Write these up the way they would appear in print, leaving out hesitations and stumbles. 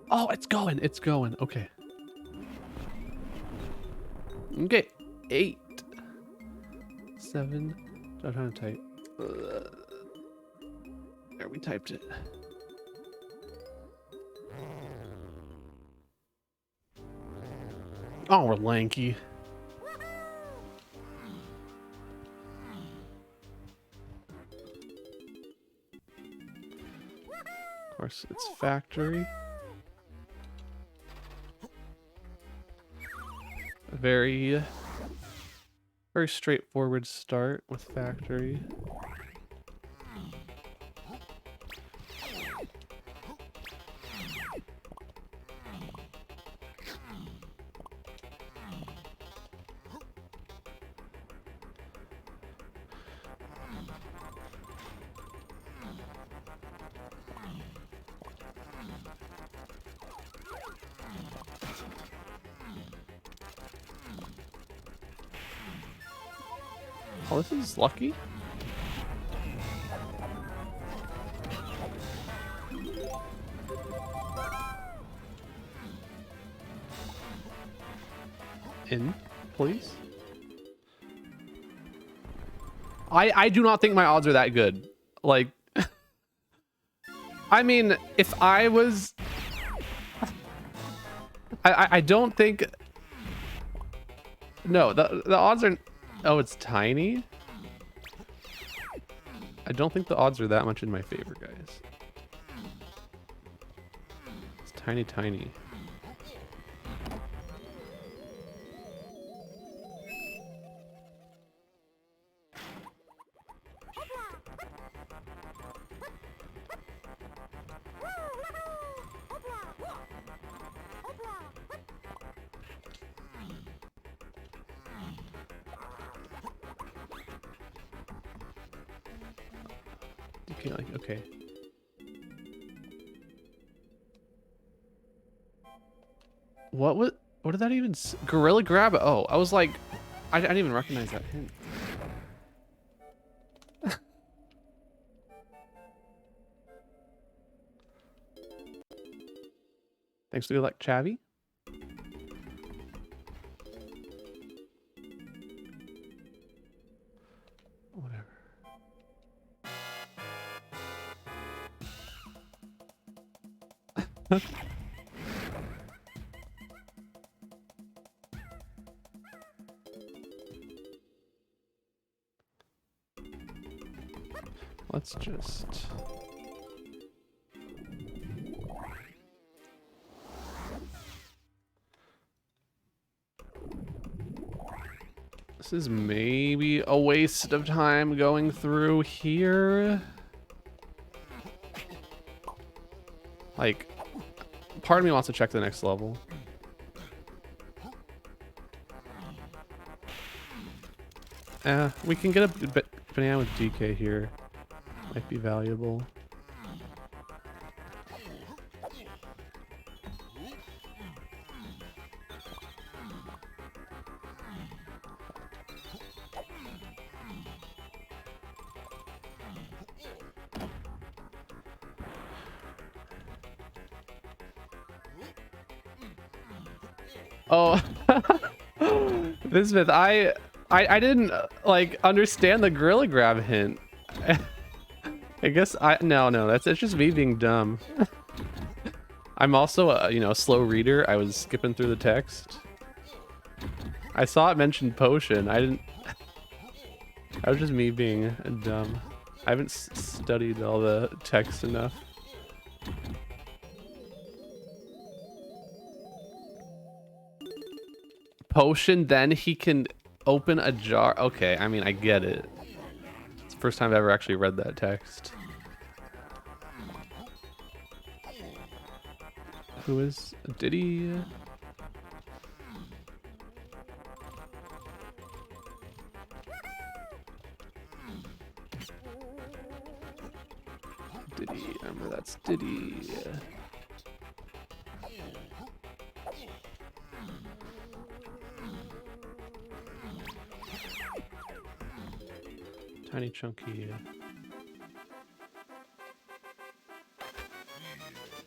Oh, it's going. It's going. Okay. Okay. 8. 7. I'm trying to type. There, we typed it. Oh, we're lanky. Of course, it's factory. Very straightforward start with factory. Oh, this is lucky. In, please. I do not think my odds are that good. Like, I mean, if I was... I don't think... No, the odds are... Oh, it's tiny? I don't think the odds are that much in my favor, guys. It's tiny, tiny. Okay. What did that even Gorilla Grab? Oh, I was like, I didn't even recognize that hint. Thanks to good luck, Chavi. Whatever. Let's just... This is maybe a waste of time going through here. Like, part of me wants to check the next level. We can get a banana with DK here. Might be valuable. Oh, Bismuth, I didn't like understand the Gorilla Grab hint. I guess no, it's just me being dumb. I'm also a slow reader. I was skipping through the text. I saw it mentioned potion. I didn't. That was just me being dumb. I haven't studied all the text enough. Potion, then he can open a jar. Okay, I mean, I get it. It's the first time I've ever actually read that text. Who is Diddy? Diddy, remember that's Diddy. Tiny chunky.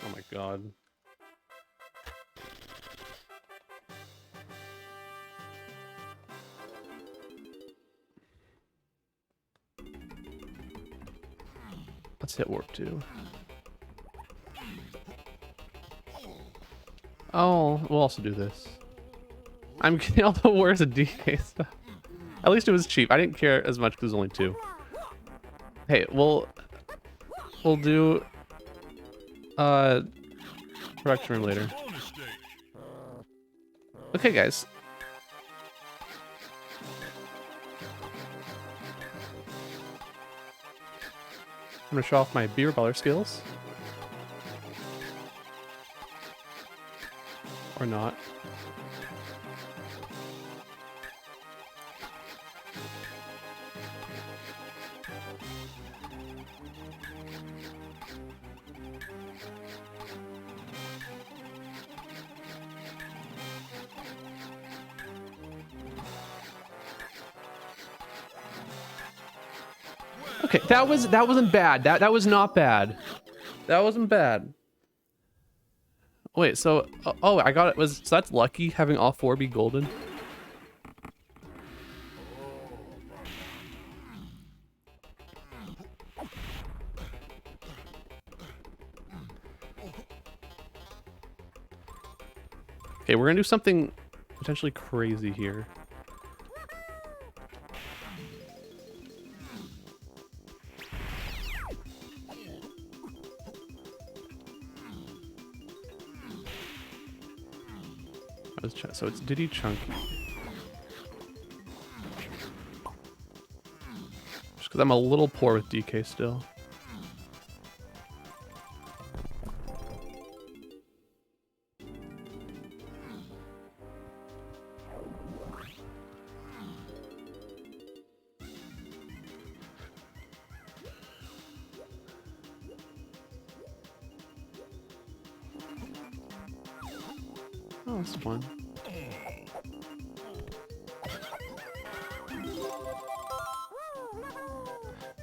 Oh my god. Let's hit warp 2. Oh, we'll also do this. I'm getting all the worst DK stuff. At least it was cheap. I didn't care as much because it was only 2. Hey, we'll do production room later. Okay, guys. I'm gonna show off my beer baller skills. Or not. Okay, that wasn't bad. That was not bad. That wasn't bad. Wait, so oh, I got it. So that's lucky having all 4 be golden. Okay, we're gonna do something potentially crazy here. So it's Diddy Chunky. Just because I'm a little poor with DK still. Oh, that's fun.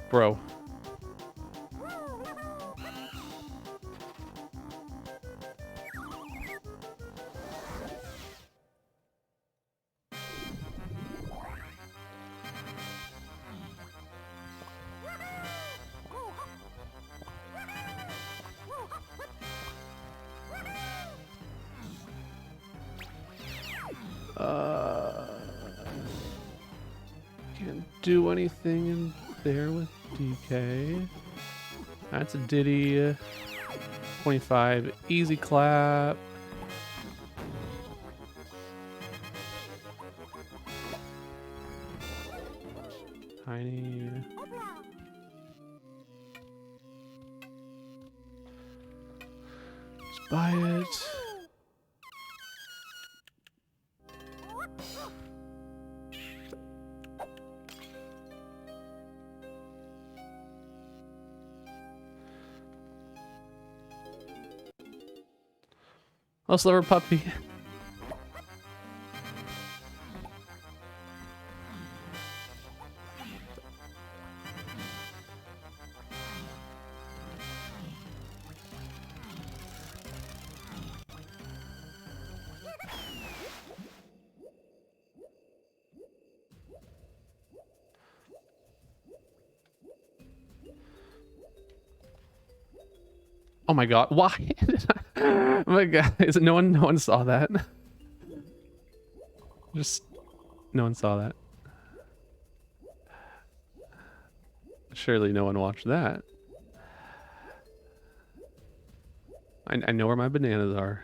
Bro. Can't do anything in there with DK. That's a Diddy 25 easy clap. Tiny. Let's buy it. Oh, Sliver Puppy. Oh my god, why did I... Oh my god, is it no one saw that? Just no one saw that. Surely no one watched that. I know where my bananas are.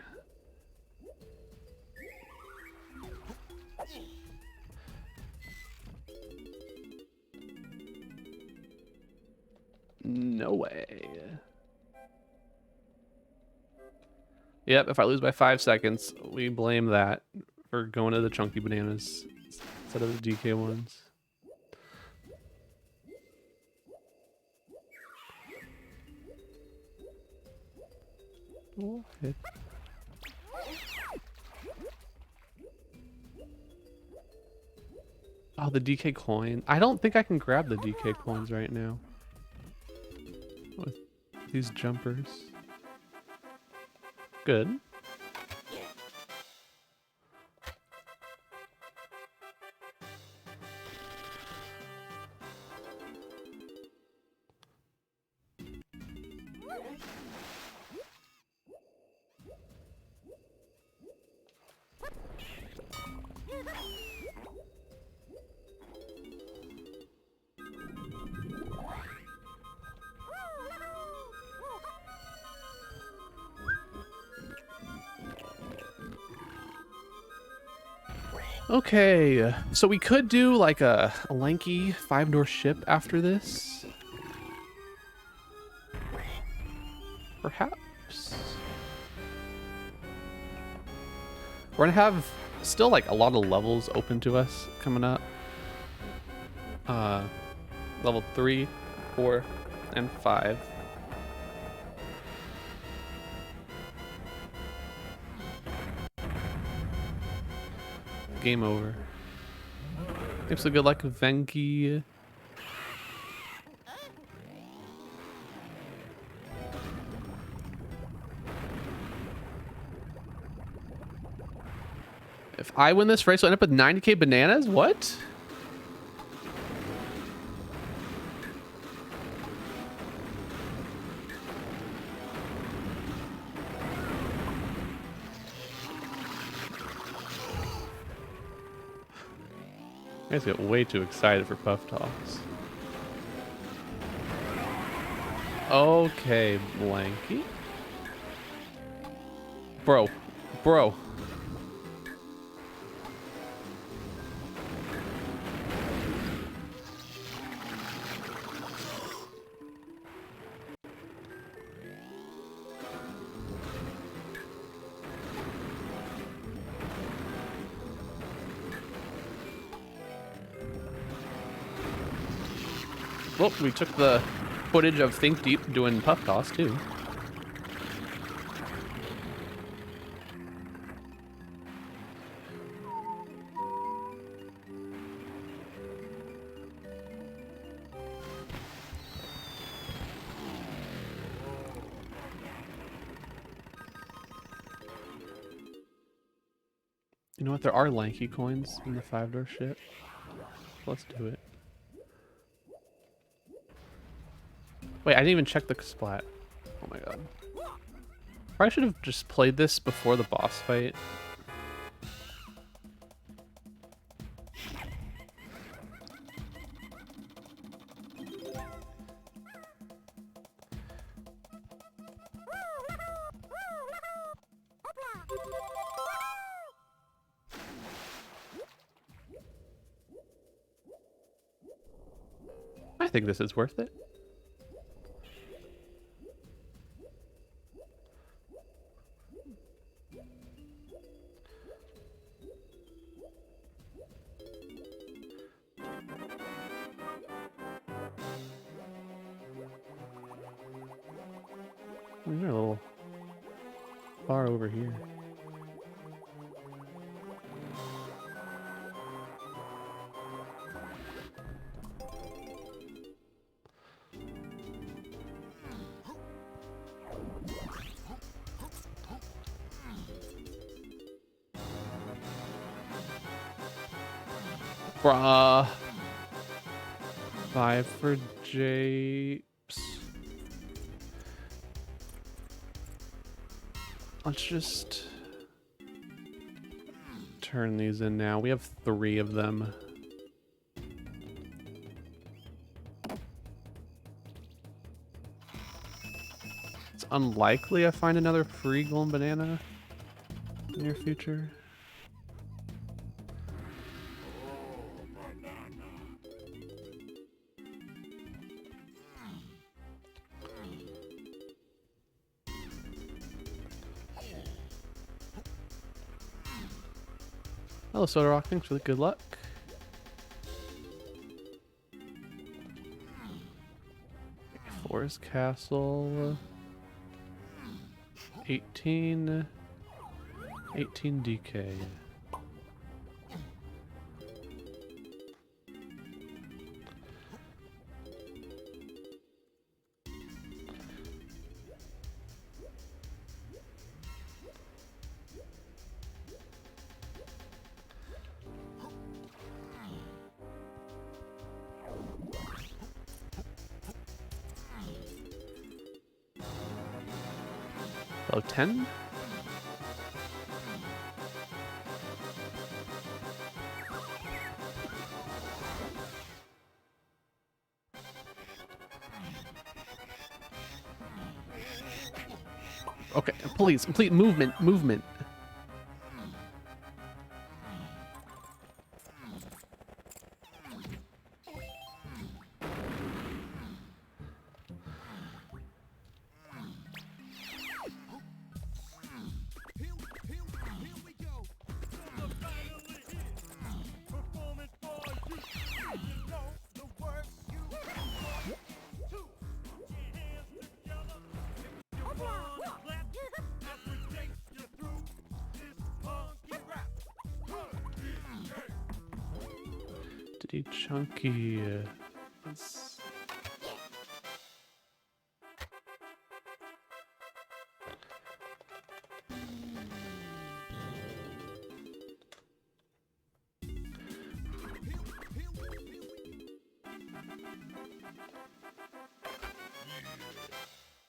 No way. Yep, if I lose by 5 seconds, we blame that for going to the chunky bananas instead of the DK ones. Oh, hit. Oh, the DK coin. I don't think I can grab the DK coins right now with these jumpers. Good. Okay, so we could do like a lanky 5-door ship after this. Perhaps. We're gonna have still like a lot of levels open to us coming up. Level 3, 4, and 5. Game over. Thanks so good luck, Venki. If I win this race, I'll end up with 90k bananas? What? You guys get way too excited for Puff Toss. Okay, Blanky. Bro. Well, we took the footage of Think Deep doing Puff Toss too. You know what? There are lanky coins in the 5-door ship. Let's do it. Wait, I didn't even check the splat. Oh my god. Probably should have just played this before the boss fight. I think this is worth it. They're a little far over here. Bruh. 5 for Japes. Let's just turn these in now. We have 3 of them. It's unlikely I find another free golden banana in the near future. Hello, Soda Rock. Thanks for the good luck. Forest Castle. 18 DK. Oh, 10? Okay, please, complete movement. Pretty chunky. Let's...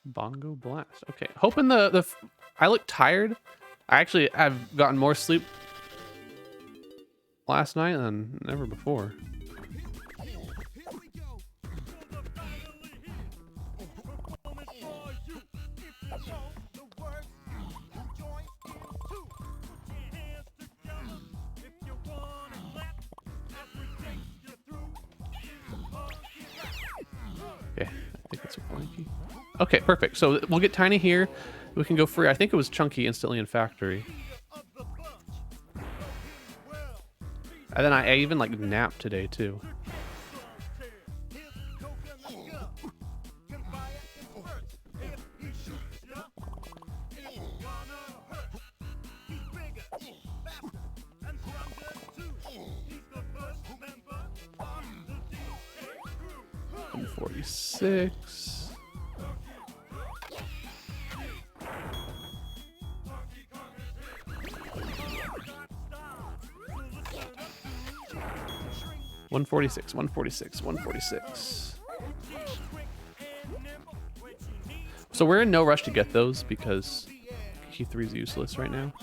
Bongo blast. Okay, hoping I look tired. I actually have gotten more sleep last night than ever before. Okay, I think it's a blankie. Okay, perfect. So we'll get tiny here. We can go free. I think it was chunky instantly in factory. And then I even like napped today too. $146. $146. So we're in no rush to get those because key 3 is useless right now.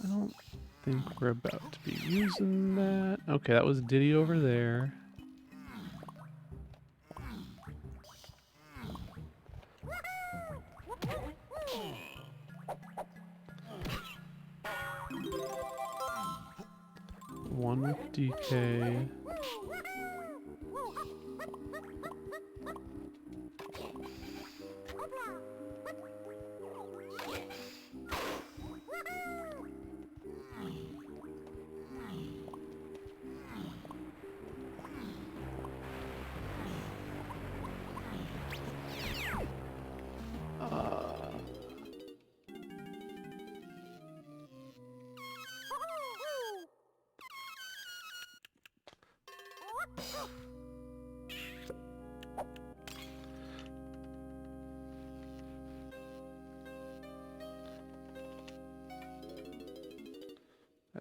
I don't think we're about to be using that. Okay, that was Diddy over there. One with DK.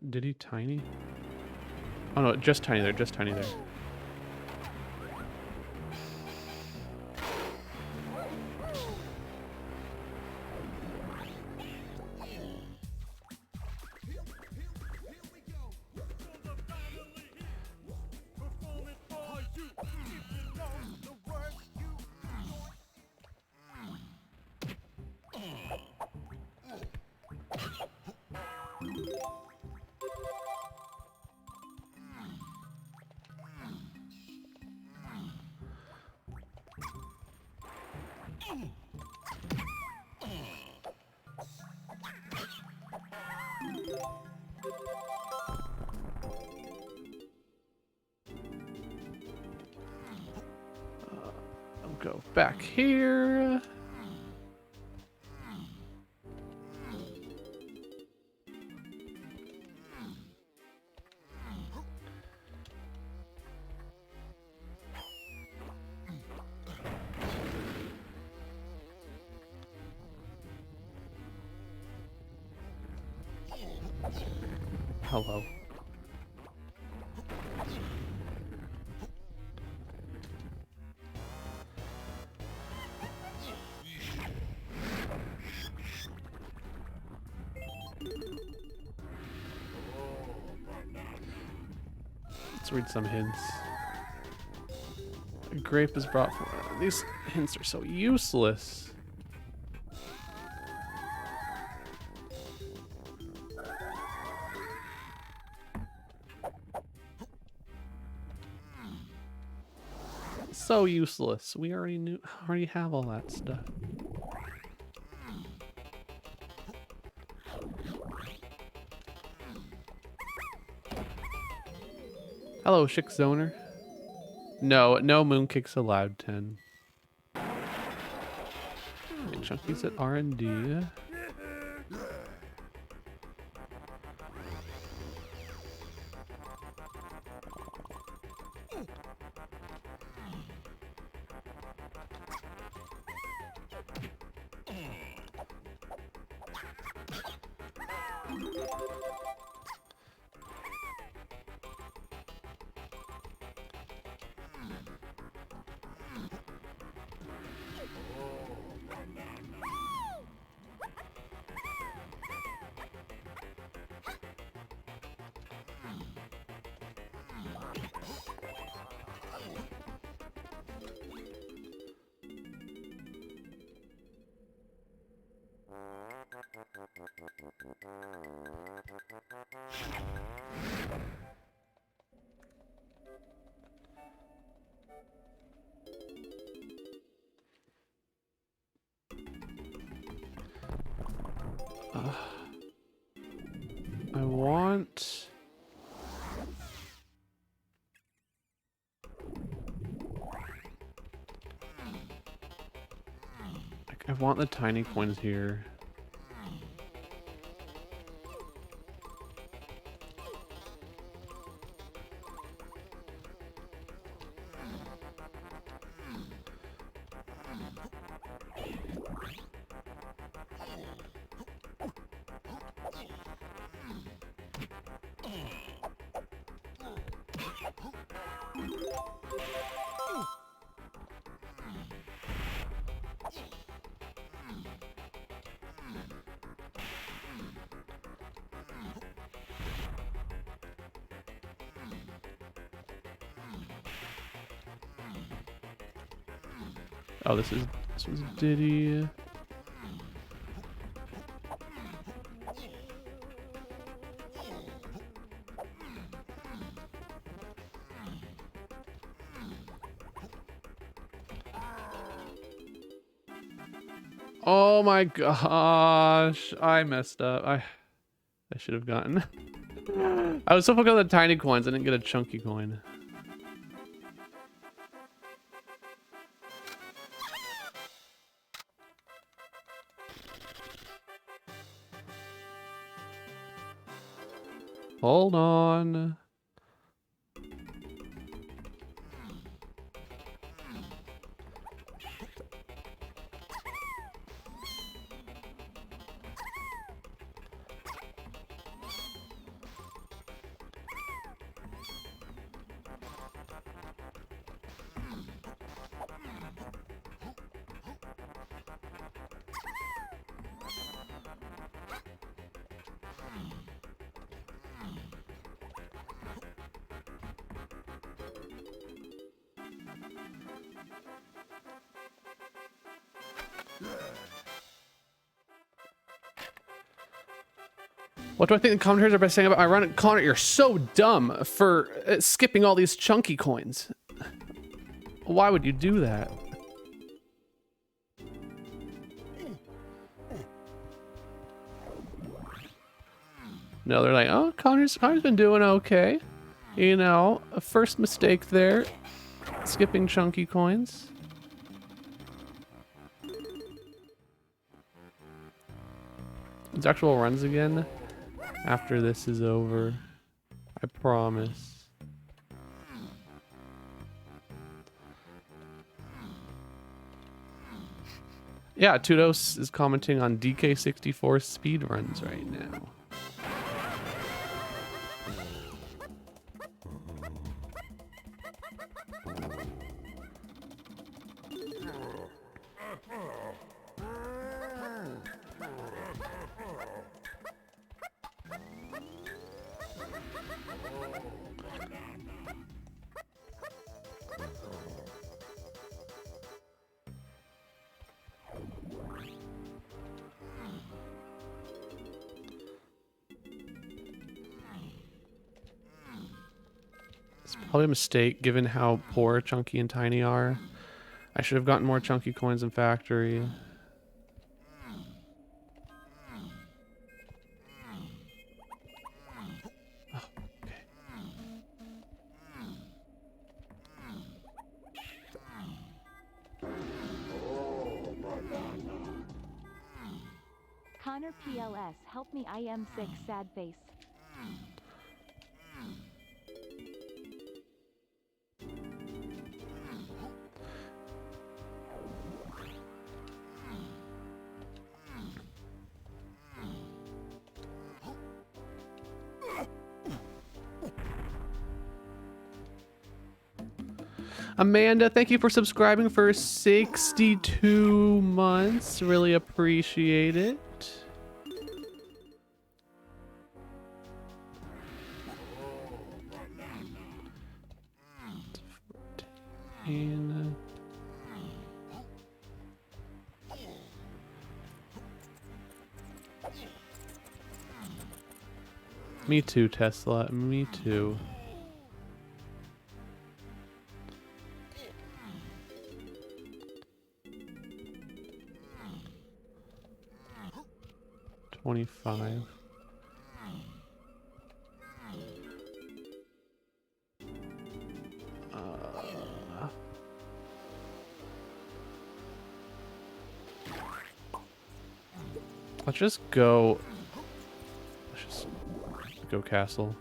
Diddy tiny? Oh no, just tiny there, just tiny there. I'll go back here. Hello. Let's read some hints. A grape is brought for. These hints are so useless. So useless. We already have all that stuff. Hello, Schick Zoner. No moon kicks allowed. 10. Okay, Chunky's at R&D. I want... I want the tiny coins here. Oh, this was Diddy. Oh my gosh, I messed up. I should have gotten. I was so focused on the tiny coins, I didn't get a chunky coin. Hold on. What do I think the commentators are best saying about my run? Connor, you're so dumb for skipping all these chunky coins. Why would you do that? No, they're like, oh, Connor's been doing okay. You know, a first mistake there. Skipping chunky coins. It's actual runs again. After this is over, I promise. Yeah, Tudos is commenting on DK64 speed runs right now. It's probably a mistake given how poor Chunky and Tiny are. I should have gotten more Chunky coins in factory. Oh, okay. Connor PLS, help me, I am sick, sad face. Amanda, thank you for subscribing for 62 months. Really appreciate it. Me too, Tesla. Me too. $25. Let's just go. Let's just go castle.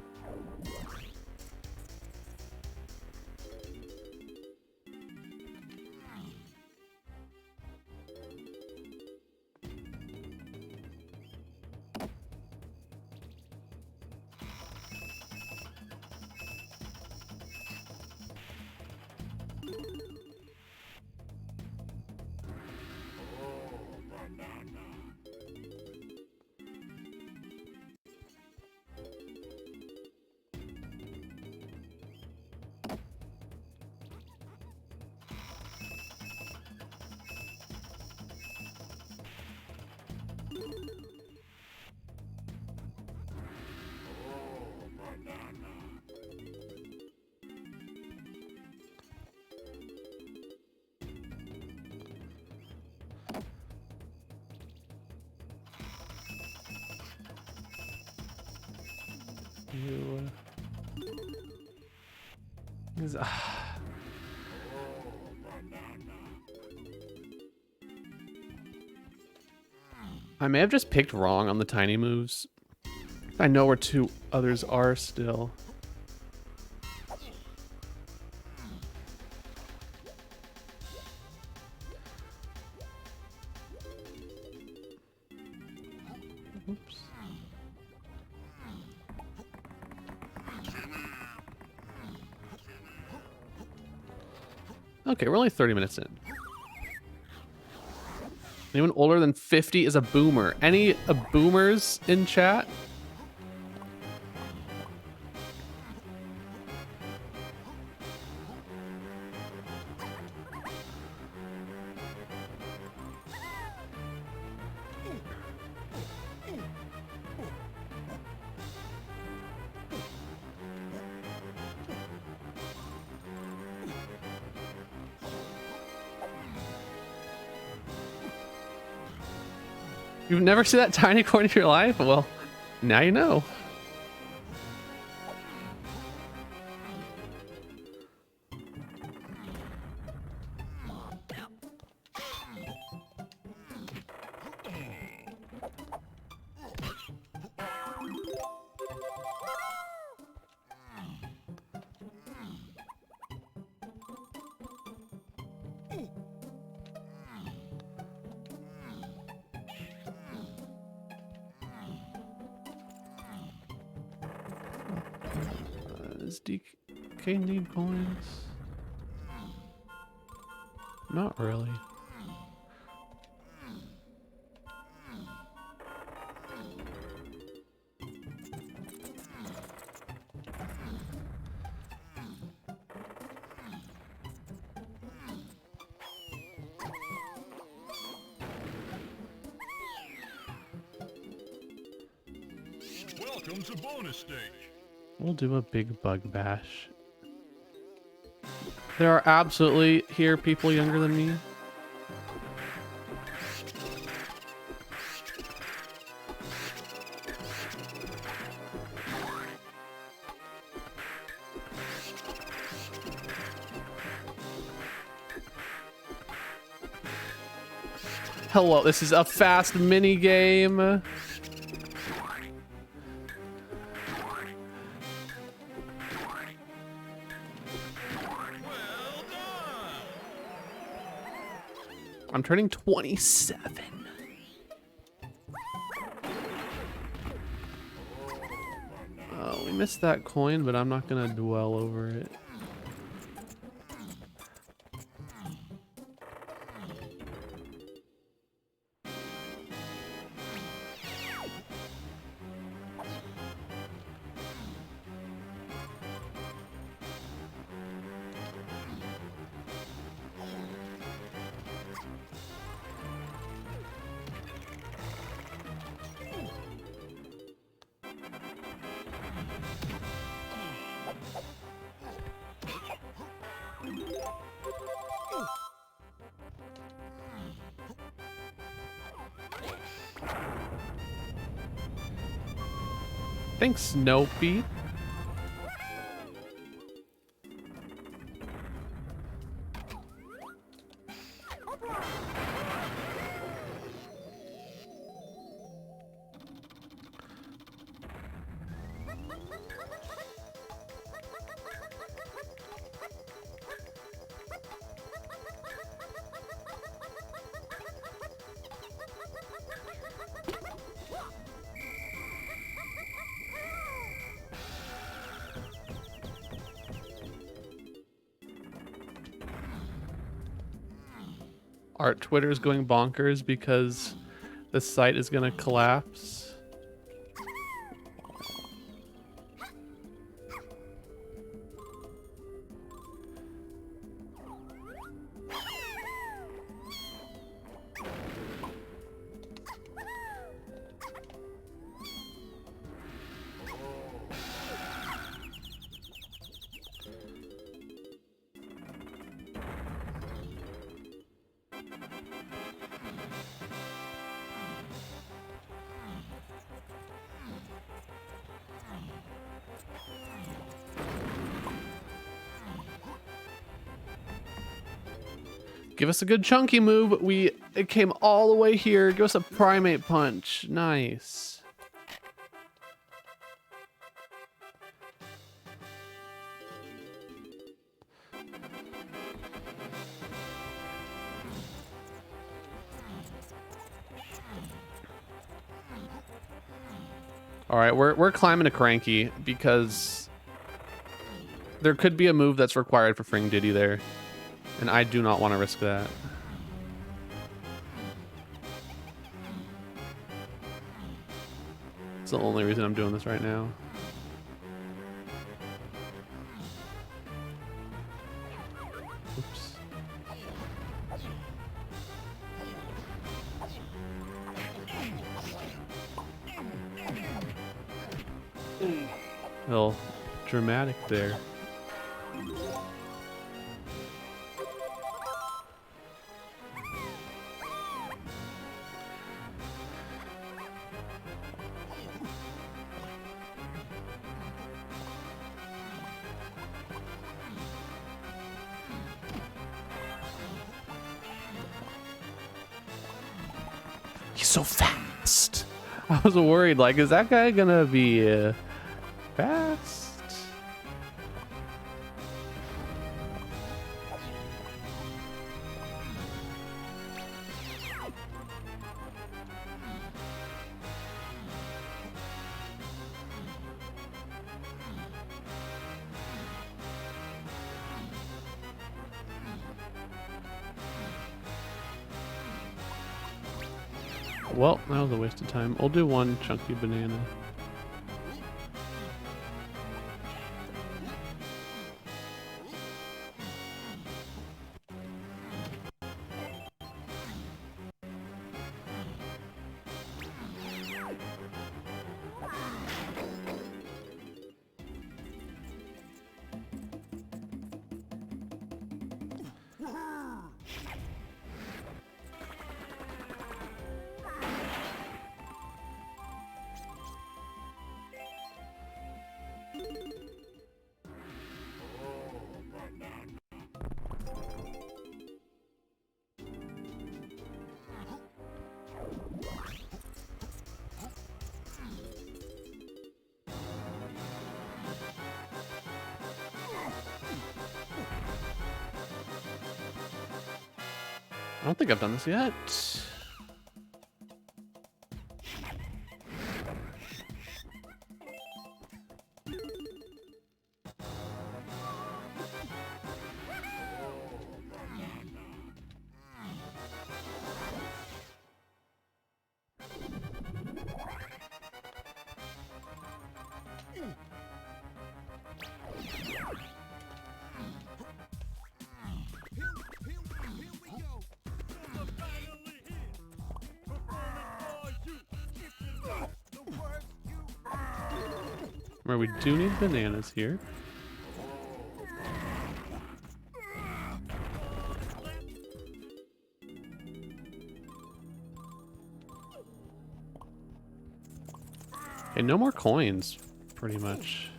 I may have just picked wrong on the tiny moves. I know where two others are still. Oops. Okay, we're only 30 minutes in. Anyone older than 50 is a boomer. Any boomers in chat? You've never seen that tiny coin in your life? Well, now you know. Does DK need coins? Not really. Welcome to bonus stage. We'll do a big bug bash There are absolutely here people younger than me. Hello, this is a fast mini game. I'm turning 27. Oh, we missed that coin, but I'm not gonna dwell over it. Thanks, Snopey. Our Twitter's going bonkers because the site is gonna collapse. Give us a good chunky move. It came all the way here. Give us a primate punch. Nice. All right, we're climbing a cranky because there could be a move that's required for Fring Diddy there. And I do not want to risk that. It's the only reason I'm doing this right now. Oops. A little dramatic there. So fast. I was worried, like, is that guy gonna be fast? Well, that was a waste of time. I'll do one chunky banana. I don't think I've done this yet. Where we do need bananas here. Okay, no more coins, pretty much.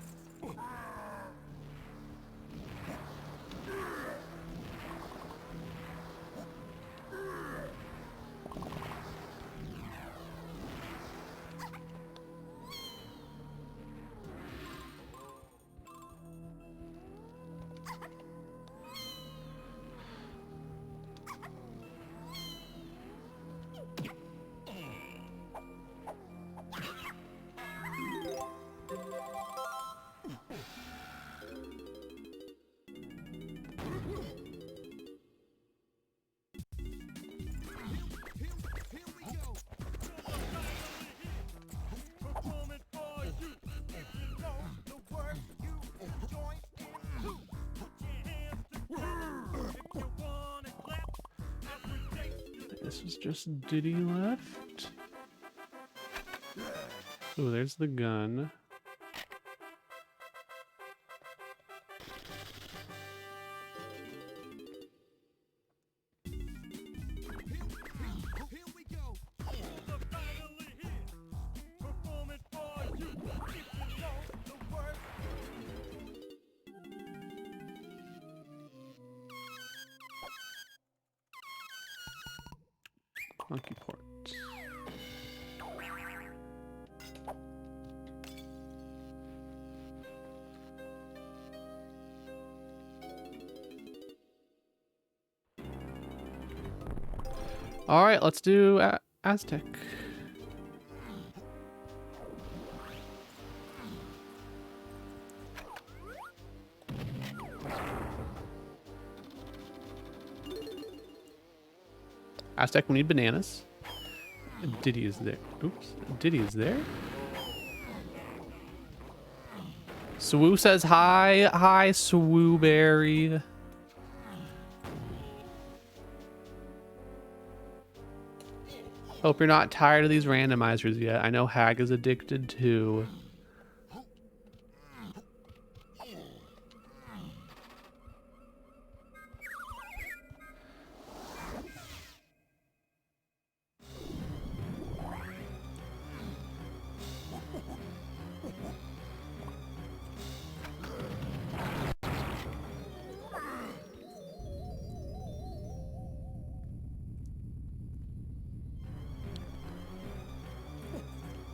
This is just Diddy left. Oh, there's the gun. Monkey port. All right, let's do Aztec. Aztec, we need bananas. Diddy is there. Oops. Diddy is there. Swoo says hi. Hi, Swooberry. Hope you're not tired of these randomizers yet. I know Hag is addicted too.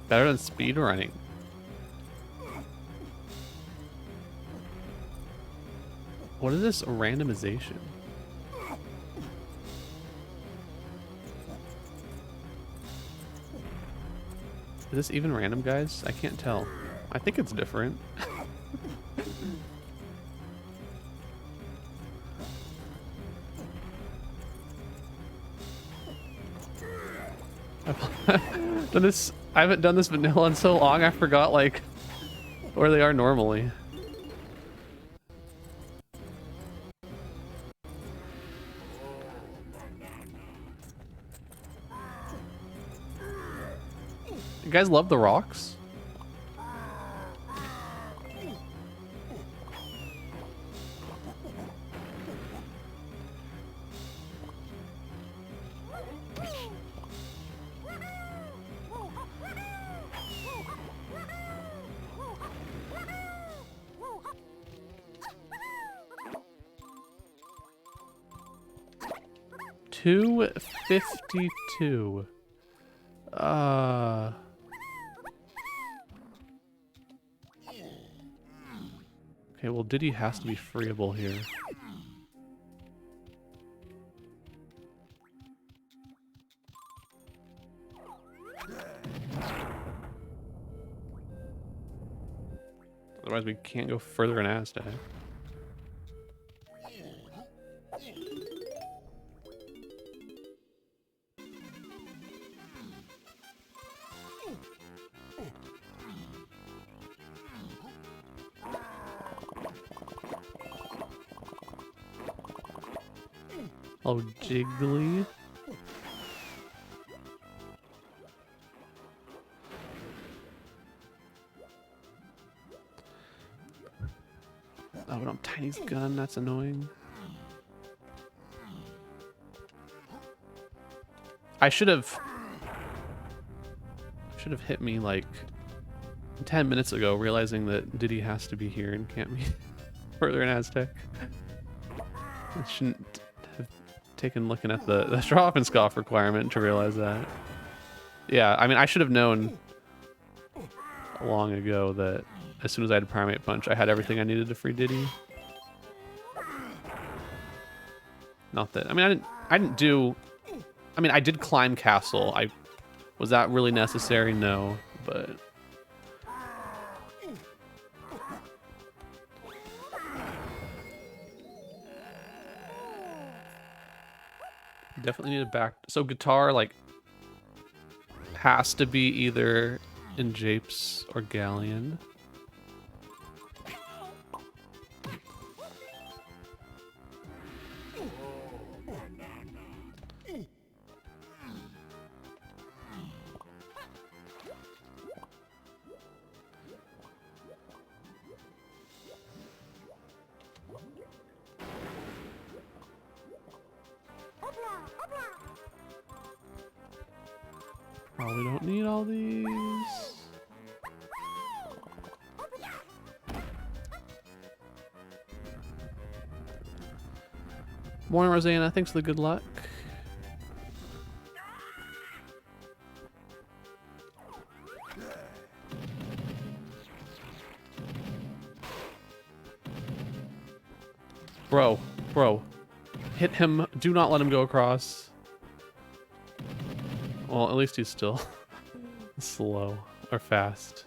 Better than speedrunning. What is this randomization? Is this even random, guys? I can't tell. I think it's different. I haven't done this vanilla in so long, I forgot like where they are normally. You guys love the rocks? $252. Okay, well, Diddy has to be freeable here. Otherwise, we can't go further in Aztec. Oh, Jiggly. Oh, we don't have Tiny's gun. That's annoying. I should have hit me like 10 minutes ago, realizing that Diddy has to be here and can't be further in Aztec. I shouldn't have taken looking at the Troff and Scoff requirement to realize that. Yeah, I mean, I should have known long ago that as soon as I had Primate Punch, I had everything I needed to free Diddy. Not that, I mean, I didn't do, I mean, I did climb castle. Was that really necessary? No, but definitely need a back. So guitar like has to be either in Japes or Galleon. Probably don't need all these. Morning, Rosanna. Thanks for the good luck. Bro. Hit him. Do not let him go across. Well, at least he's still slow or fast.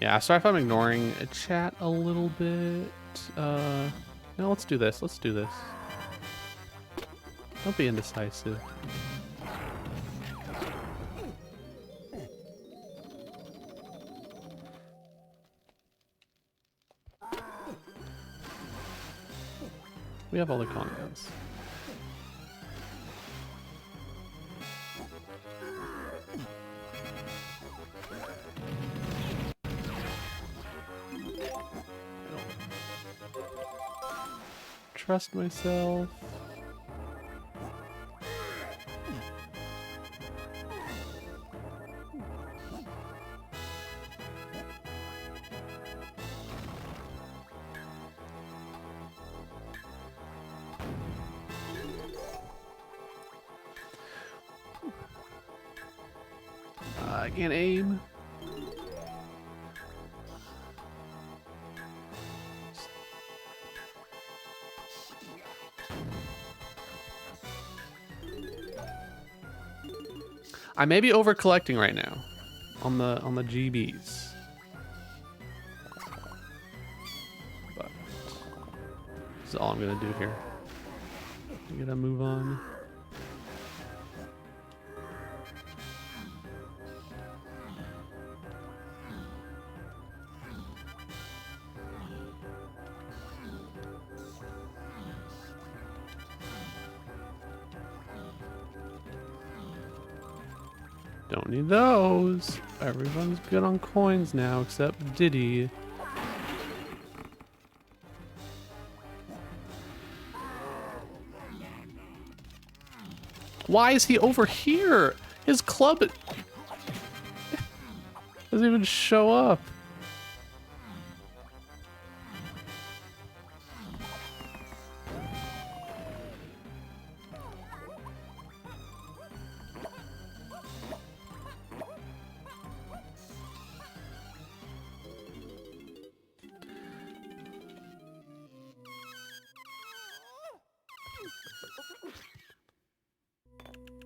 Yeah, sorry if I'm ignoring chat a little bit. No, let's do this. Let's do this. Don't be indecisive. We have all the combos. Trust myself. I can't aim. I may be over collecting right now on the GBs. But this is all I'm gonna do here. I'm gonna move on. Don't need those. Everyone's good on coins now except Diddy. Why is he over here? His club doesn't even show up.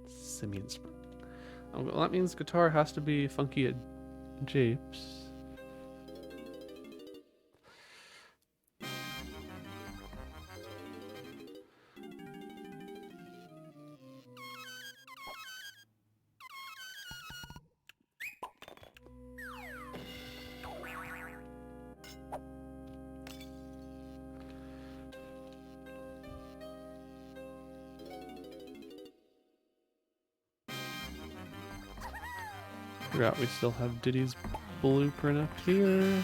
Simians. Oh, well, that means guitar has to be funky at japes. Forgot we still have Diddy's blueprint up here.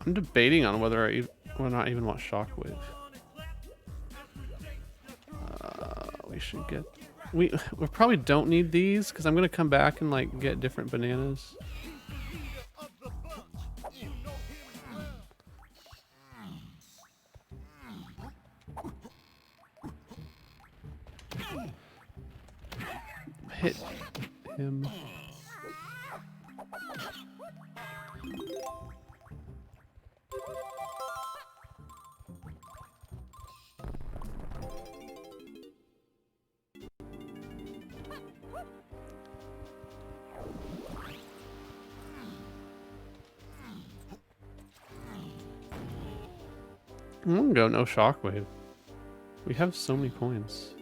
I'm debating on whether I not even want Shockwave. We should get... We probably don't need these because I'm gonna come back and like get different bananas. Hit him. I'm gonna go no Shockwave. We have so many coins.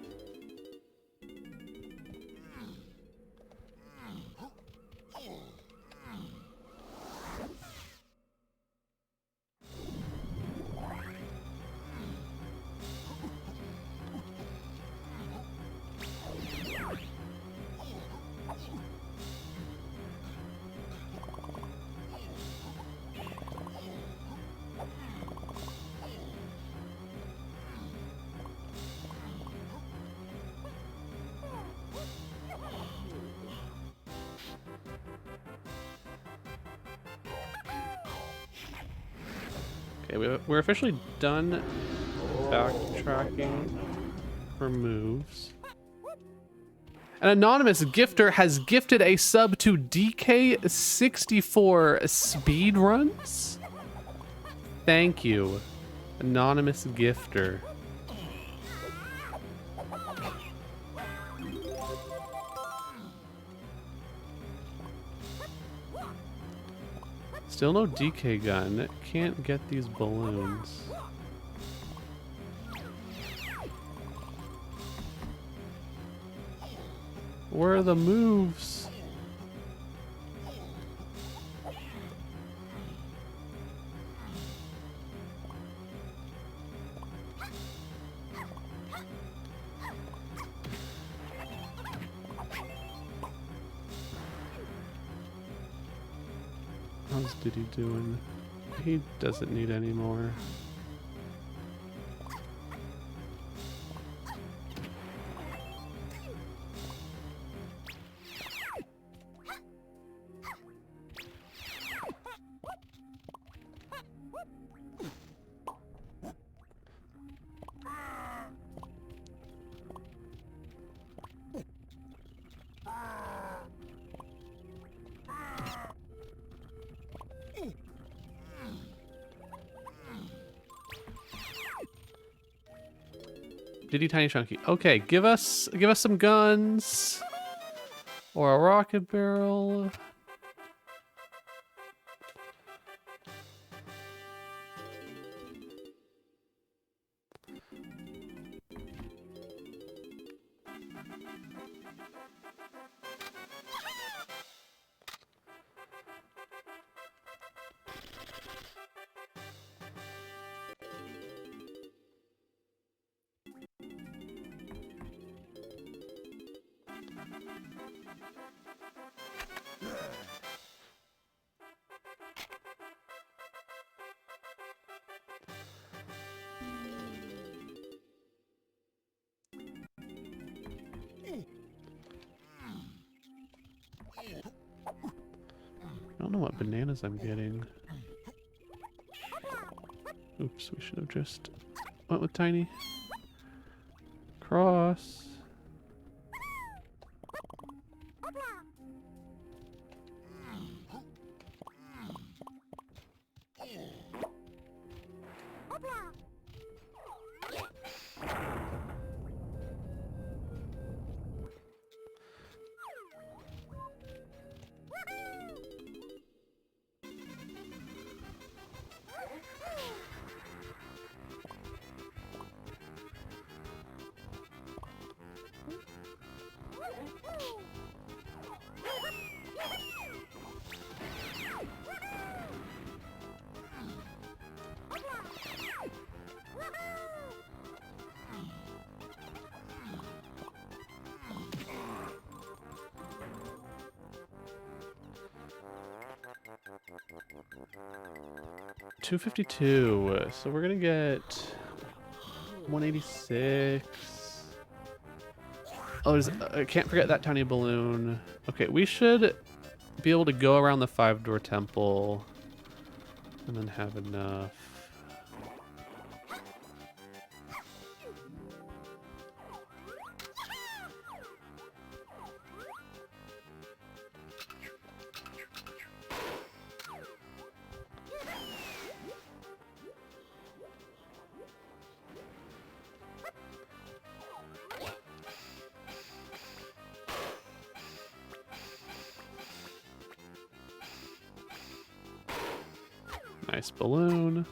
Okay, we're officially done backtracking for moves. An anonymous gifter has gifted a sub to DK64 Speedruns. Thank you, anonymous gifter. Still no DK gun. Can't get these balloons. Where are the moves? How's Diddy doing? He doesn't need any more. Diddy Tiny Chunky. Okay, give us some guns. Or a rocket barrel. I don't know what bananas I'm getting. Oops, we should have just went with Tiny. Cross. $252. So we're gonna get 186. Oh, I can't forget that tiny balloon. Okay, we should be able to go around the 5-door temple and then have enough. Nice balloon.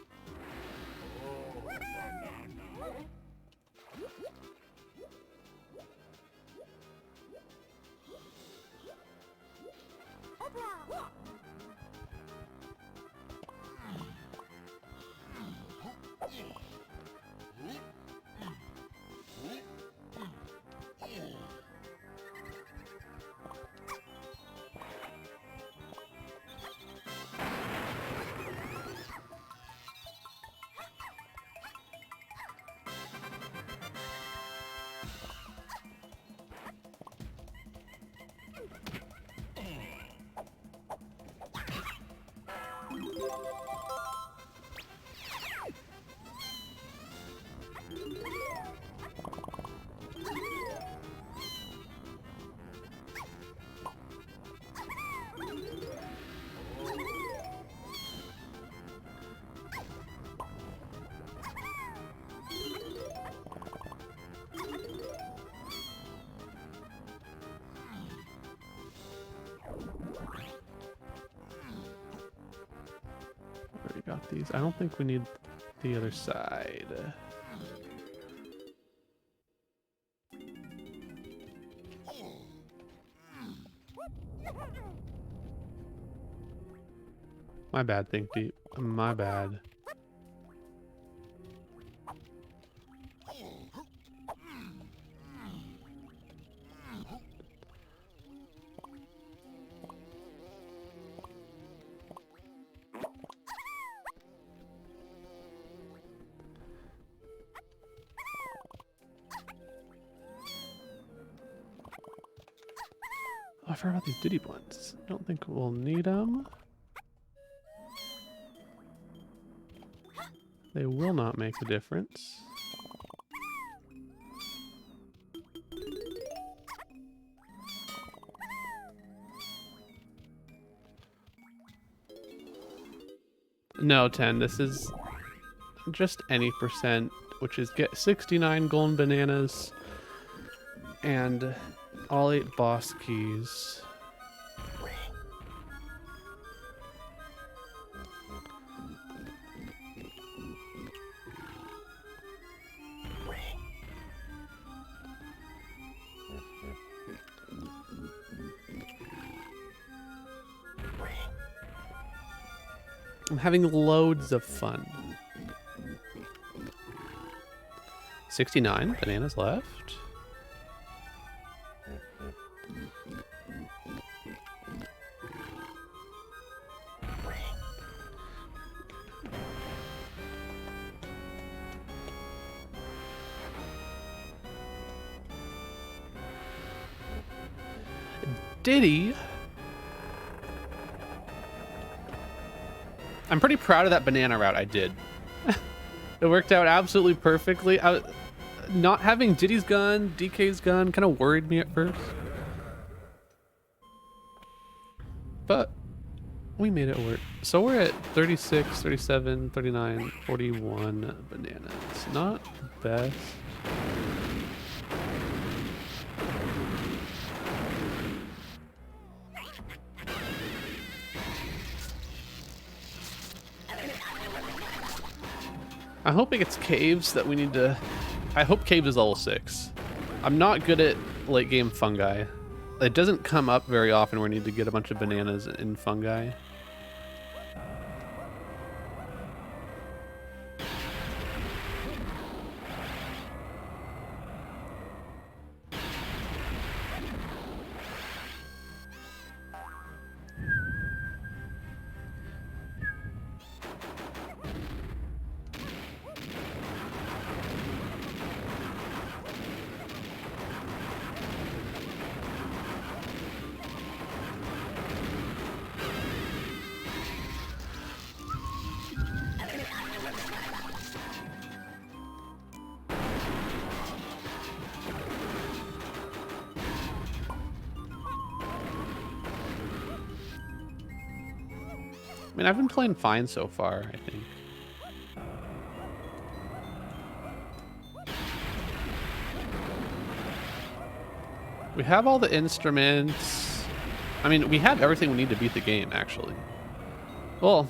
Already got these. I don't think we need the other side. My bad, Think Deep. My bad. forgot about these Diddy blends. I don't think we'll need them. They will not make a difference. No, 10. This is just any percent, which is get 69 golden bananas and all 8 boss keys. I'm having loads of fun. 69 bananas left. Diddy. I'm pretty proud of that banana route I did. It worked out absolutely perfectly. Not having Diddy's gun, DK's gun, kind of worried me at first. But we made it work. So we're at 36, 37, 39, 41 bananas. Not best. I hope it gets caves that we need to... I hope caves is level 6. I'm not good at late game fungi. It doesn't come up very often where we need to get a bunch of bananas in fungi. I mean, I've been playing fine so far, I think. We have all the instruments. I mean, we have everything we need to beat the game, actually. Well,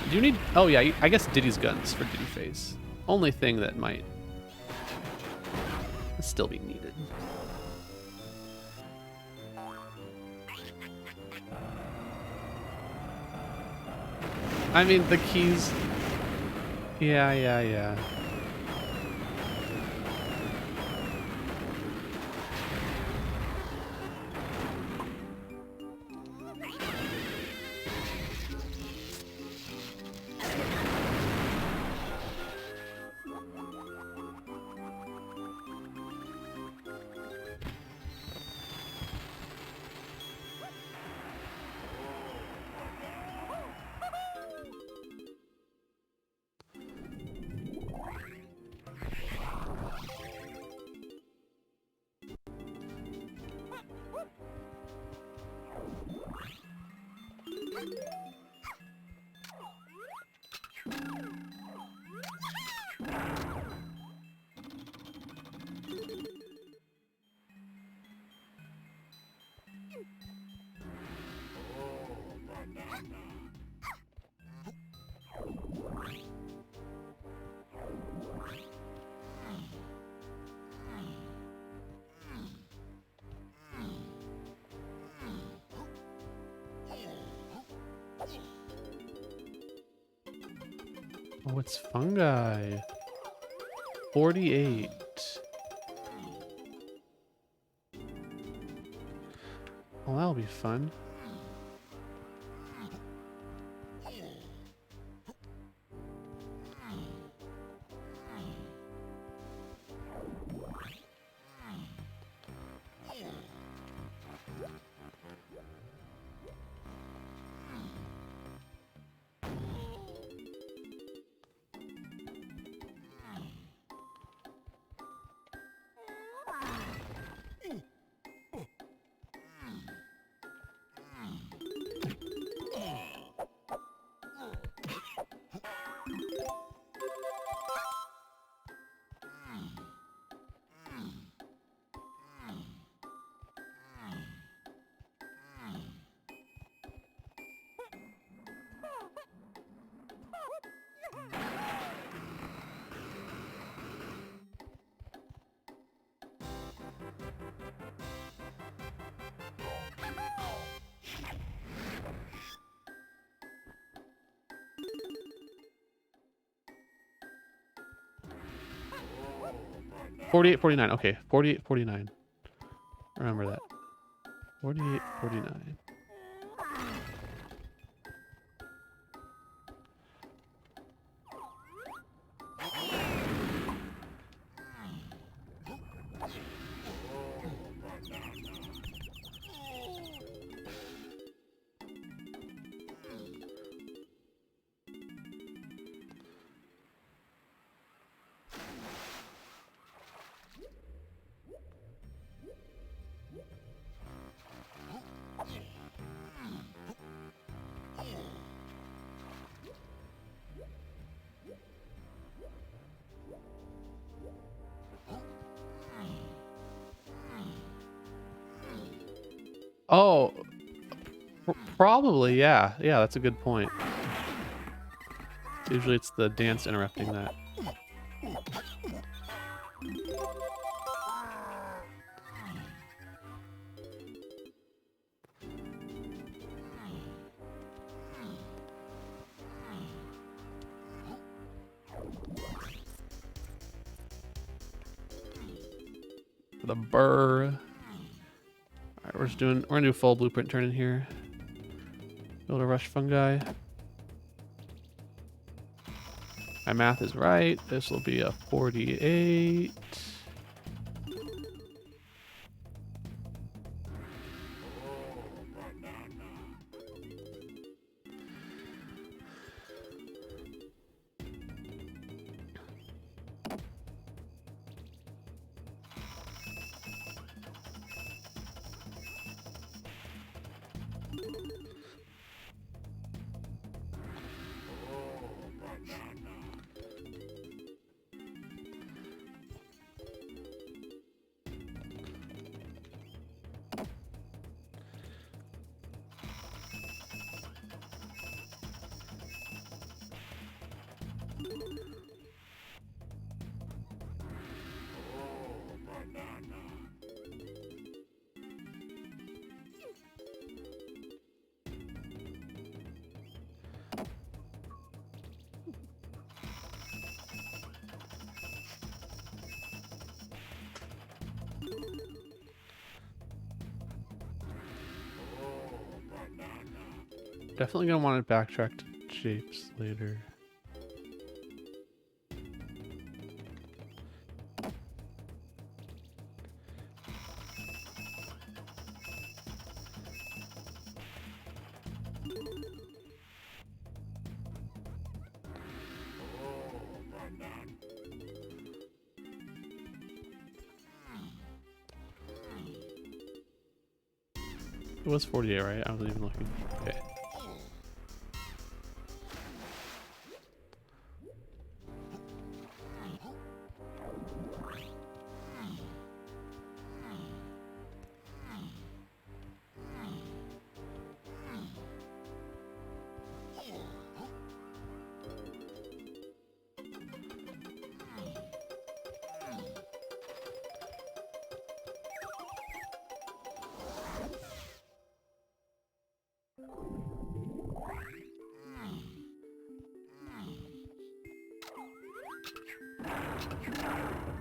do you need... Oh, yeah, I guess Diddy's guns for Diddy Face. Only thing that might still be needed. I mean, the keys... Yeah. Oh, it's fungi. 48. Well, that'll be fun. 48, 49. Okay, 48, 49. Remember that. 48, 49. Oh, probably, yeah. Yeah, that's a good point. Usually it's the dance interrupting that. The burr. Alright, we're gonna do full blueprint turn in here. Build a rush fungi. My math is right. This will be a 48. Definitely gonna want to backtrack to shapes later. It was 48, right? I wasn't even looking. Okay.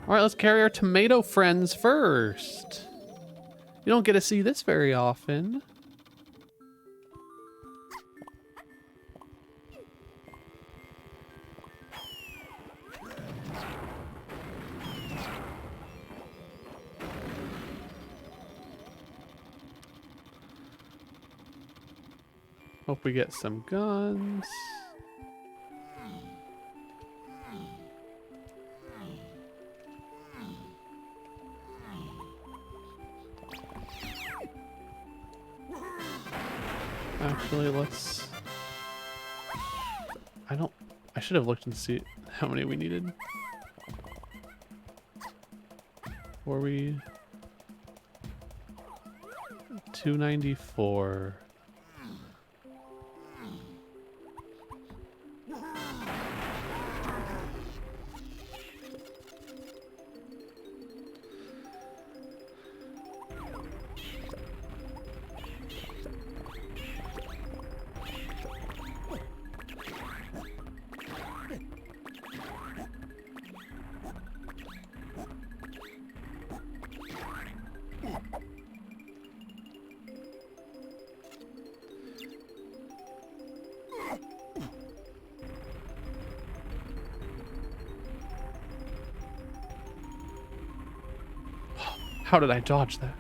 All right, let's carry our tomato friends first. You don't get to see this very often. Hope we get some guns. Actually, let's... I should have looked and see how many we needed. Were we... 294. How did I dodge that?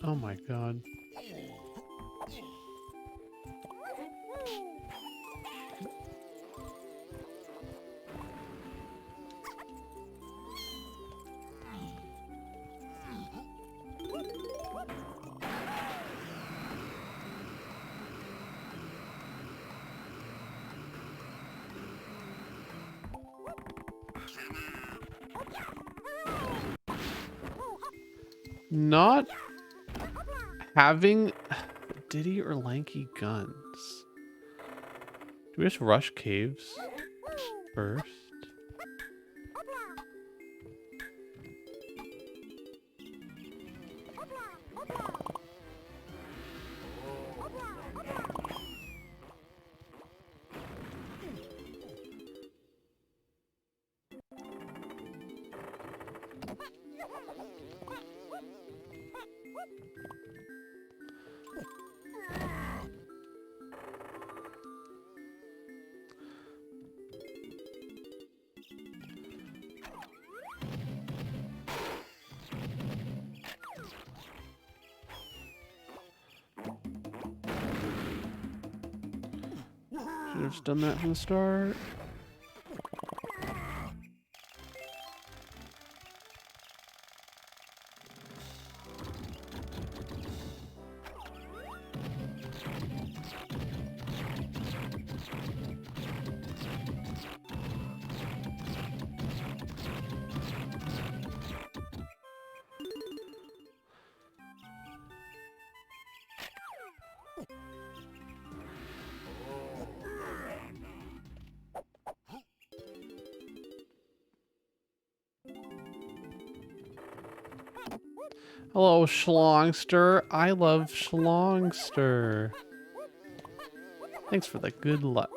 Oh my god. Not having Diddy or lanky guns. Do we just rush caves first? Should have just done that from the start. Hello, Schlongster. I love Schlongster. Thanks for the good luck.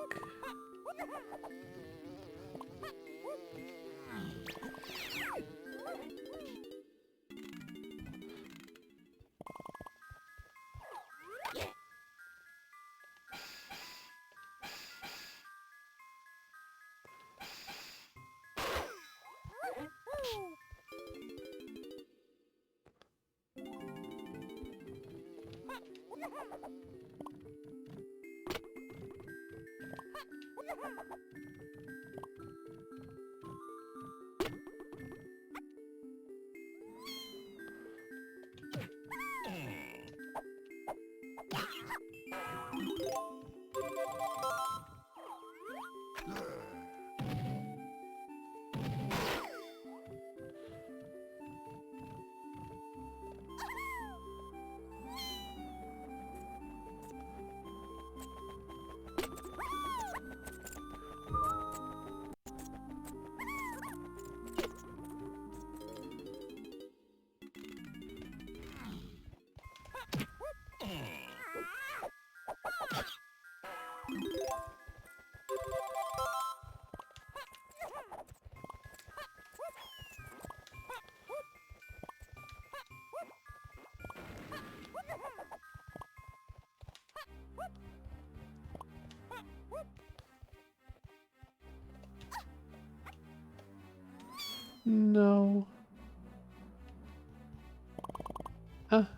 No.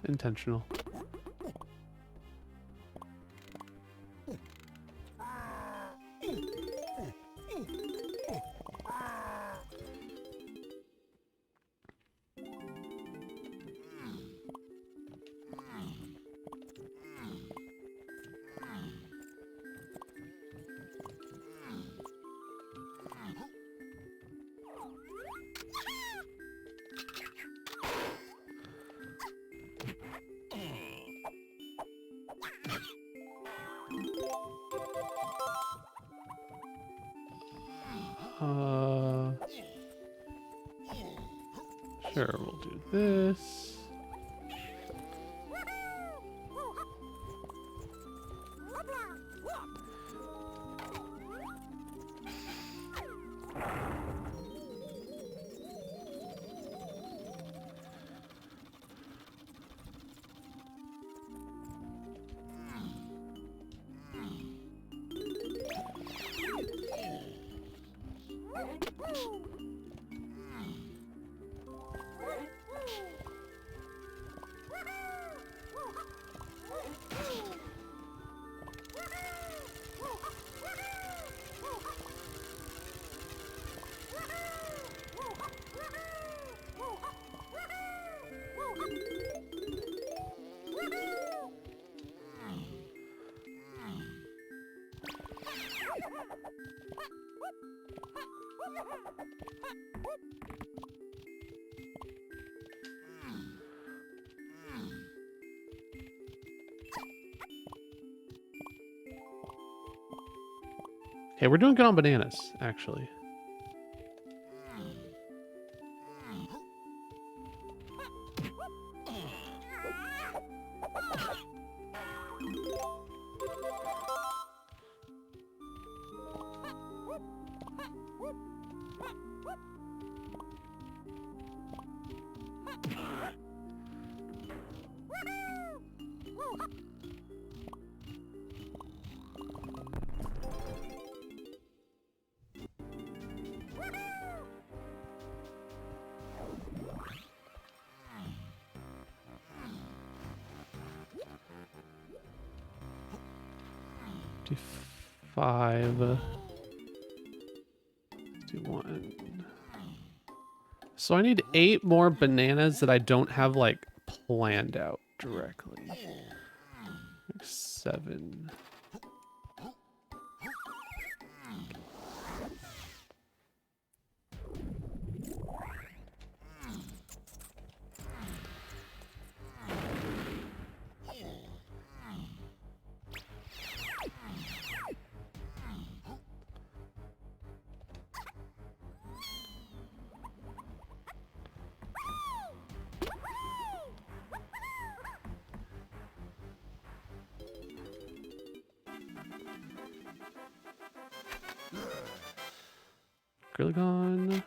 Intentional. Sure, we'll do this. Hey, we're doing good on bananas, actually. Five. Let's do one. So I need 8 more bananas that I don't have like planned out directly. Like 7. Grilligon.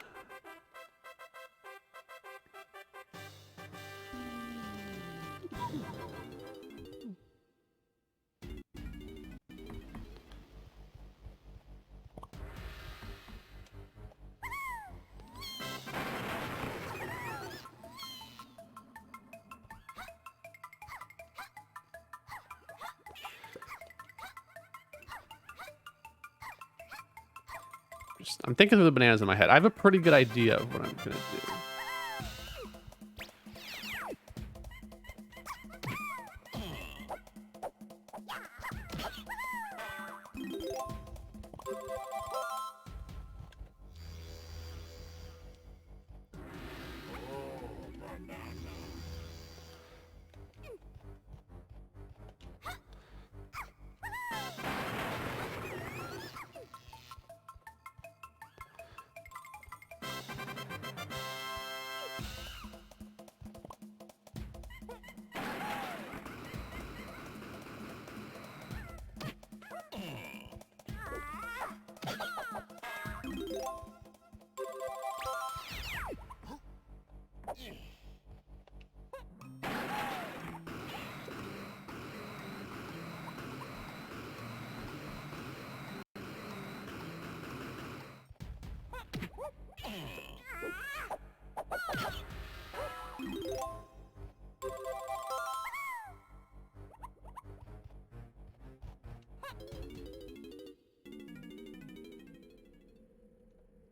I'm thinking of the bananas in my head. I have a pretty good idea of what I'm gonna do.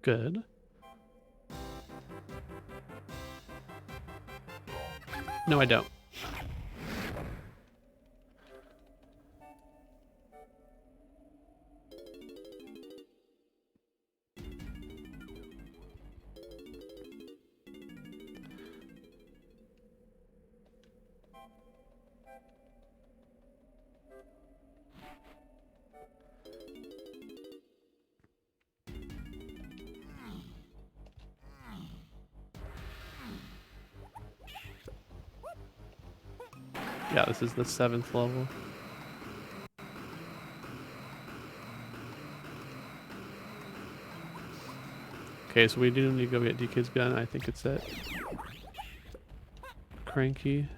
Good. No, I don't. Yeah, this is the 7th level. Okay, so we do need to go get DK's gun. I think it's it. Cranky.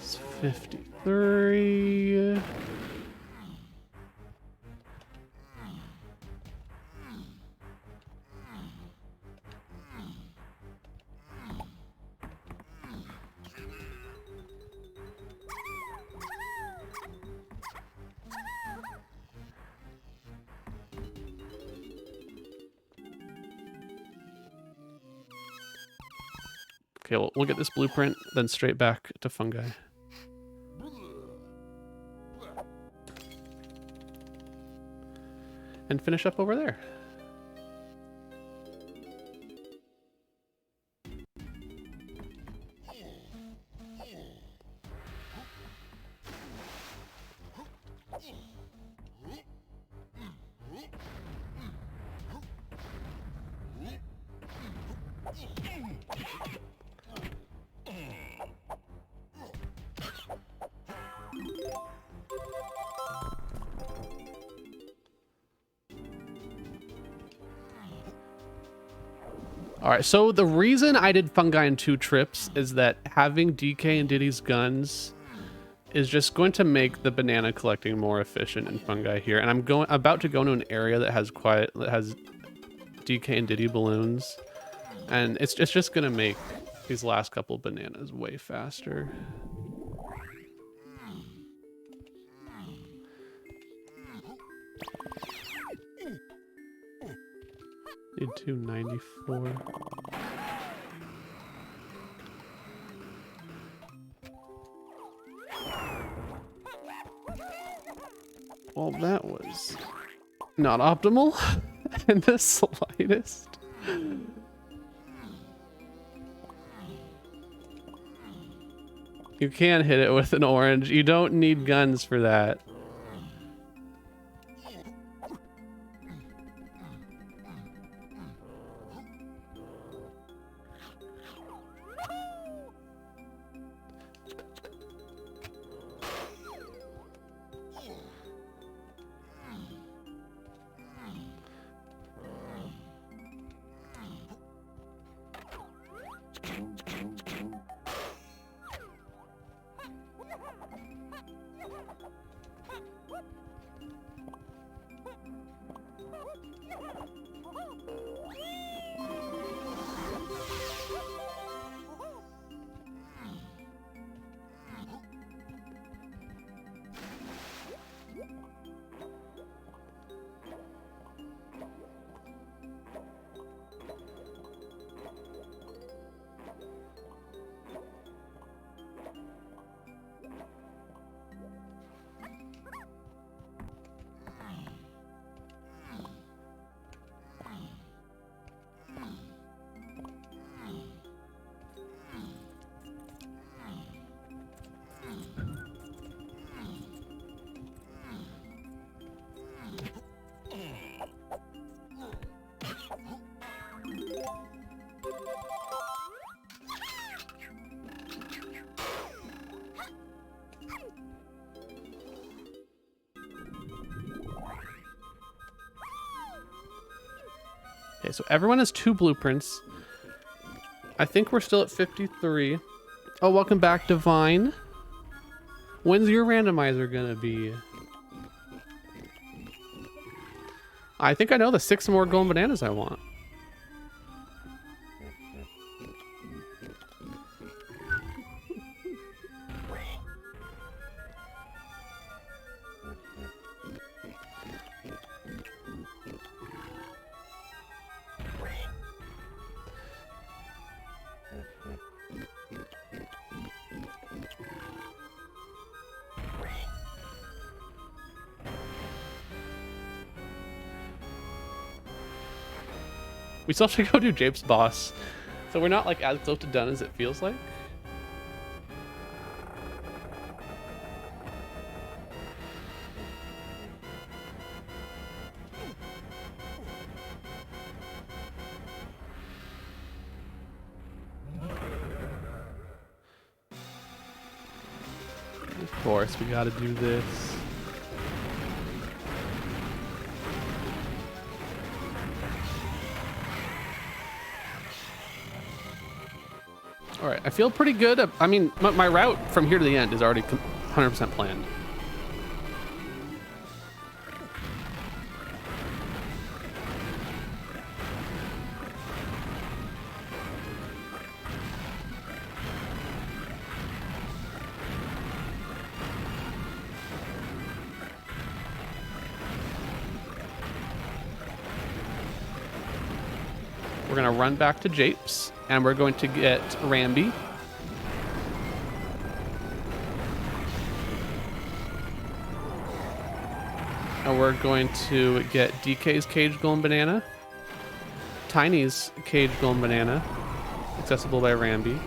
It's 53. Okay, we'll get this blueprint, then straight back to fungi. And finish up over there. All right, so the reason I did fungi in 2 trips is that having DK and Diddy's guns is just going to make the banana collecting more efficient in fungi here. And I'm about to go into an area that has DK and Diddy balloons, and it's just gonna make these last couple bananas way faster. Need 294. Well, that was not optimal in the slightest. You can hit it with an orange. You don't need guns for that. Okay, so everyone has 2 blueprints. I think we're still at 53. Oh, welcome back, Divine. When's your randomizer gonna be? I think I know the 6 more golden bananas I want. We still have to go do Jape's boss. So we're not like as close to done as it feels like. Of course, we gotta do this. All right, I feel pretty good. I mean, my route from here to the end is already 100% planned. We're gonna run back to Japes, and we're going to get Ramby. And we're going to get DK's Cage Golden Banana, Tiny's Cage Golden Banana, accessible by Ramby.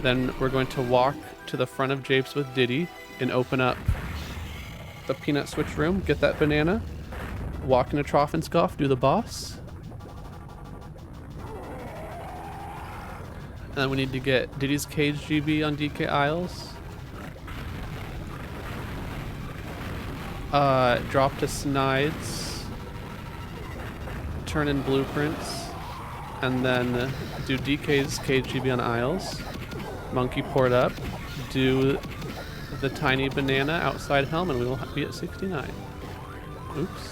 Then we're going to walk to the front of Japes with Diddy and open up the Peanut Switch room, get that banana, walk into Troff and Scoff, do the boss. And then we need to get Diddy's Cage GB on DK Isles. Drop to Snides. Turn in blueprints. And then do DK's Cage GB on Isles. Monkey port up. Do the tiny banana outside Helm, and we will be at 69. Oops.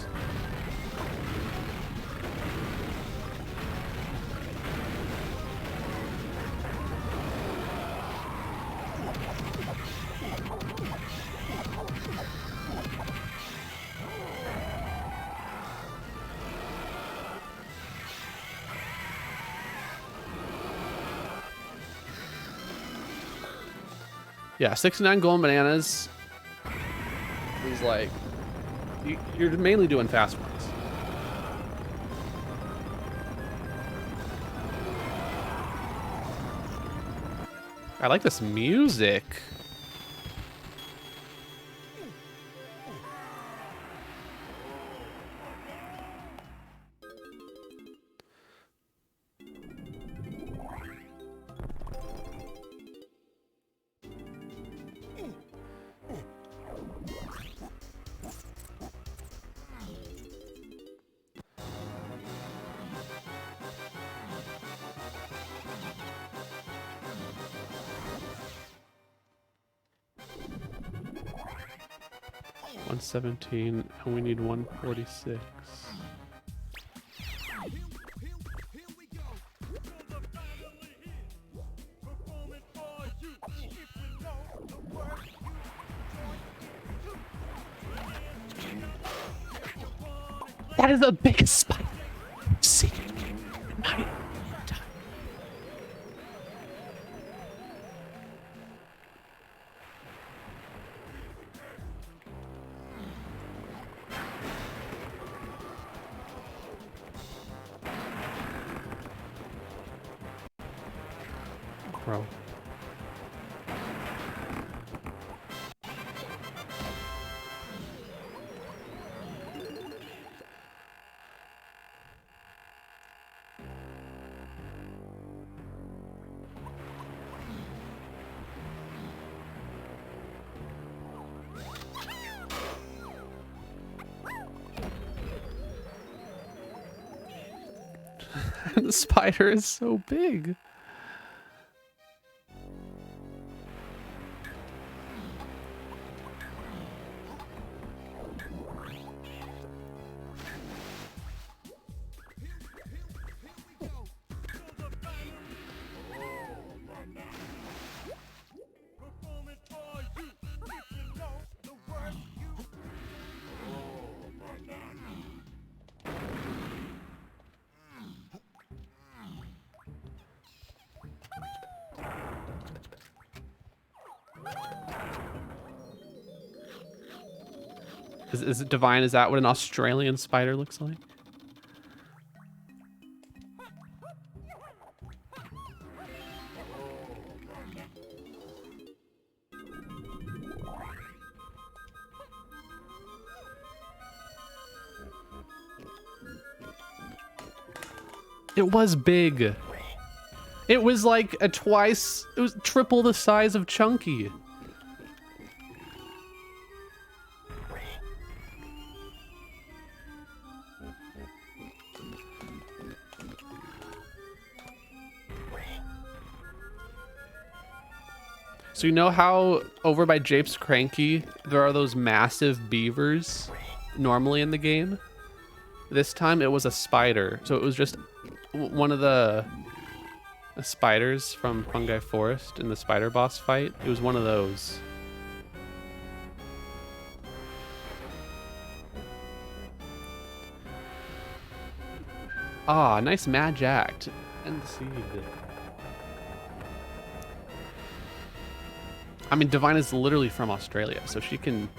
Yeah, 69 golden bananas is like, you're mainly doing fast ones. I like this music. $117, and we need 146. That is the biggest spike I've seen in my time. Bro. The spider is so big. Is it divine? Is that what an Australian spider looks like? It was big. It was like it was triple the size of Chunky. So you know how over by Jape's Cranky, there are those massive beavers normally in the game? This time it was a spider. So it was just one of the spiders from Fungi Forest in the spider boss fight. It was one of those. Ah, nice Magic. End the seed. I mean, Divine is literally from Australia, so she can...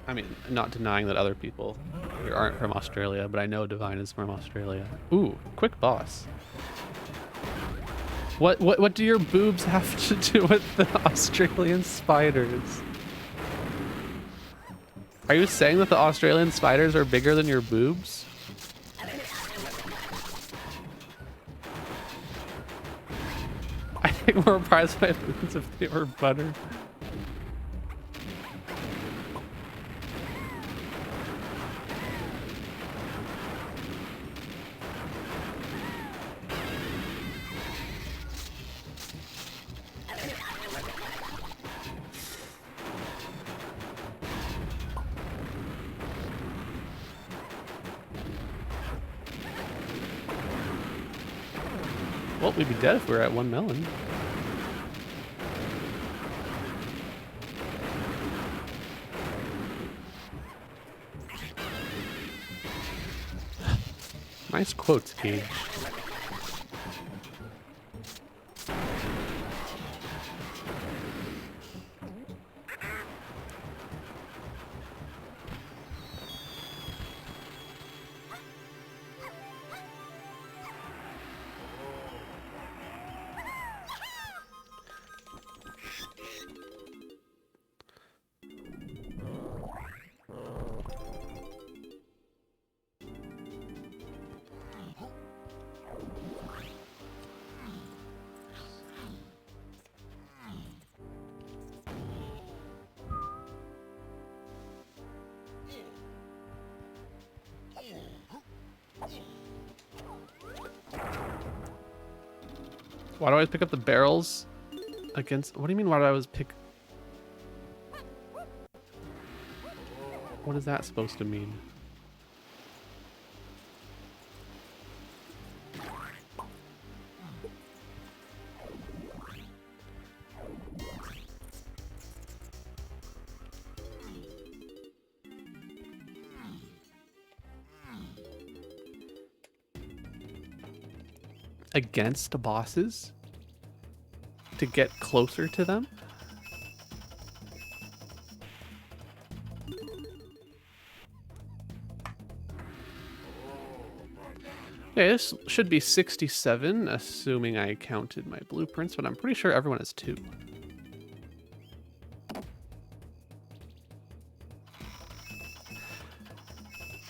I mean, not denying that other people aren't from Australia, but I know Divine is from Australia. Ooh, quick boss. What do your boobs have to do with the Australian spiders? Are you saying that the Australian spiders are bigger than your boobs? I think more prized by boobs if they were butter. Well, we'd be dead if we were at 1 melon. Nice quotes, Cage. Why do I always pick up the barrels against... What do you mean, why do I always pick... What is that supposed to mean? Against bosses? To get closer to them? Okay, this should be 67, assuming I counted my blueprints, but I'm pretty sure everyone has 2.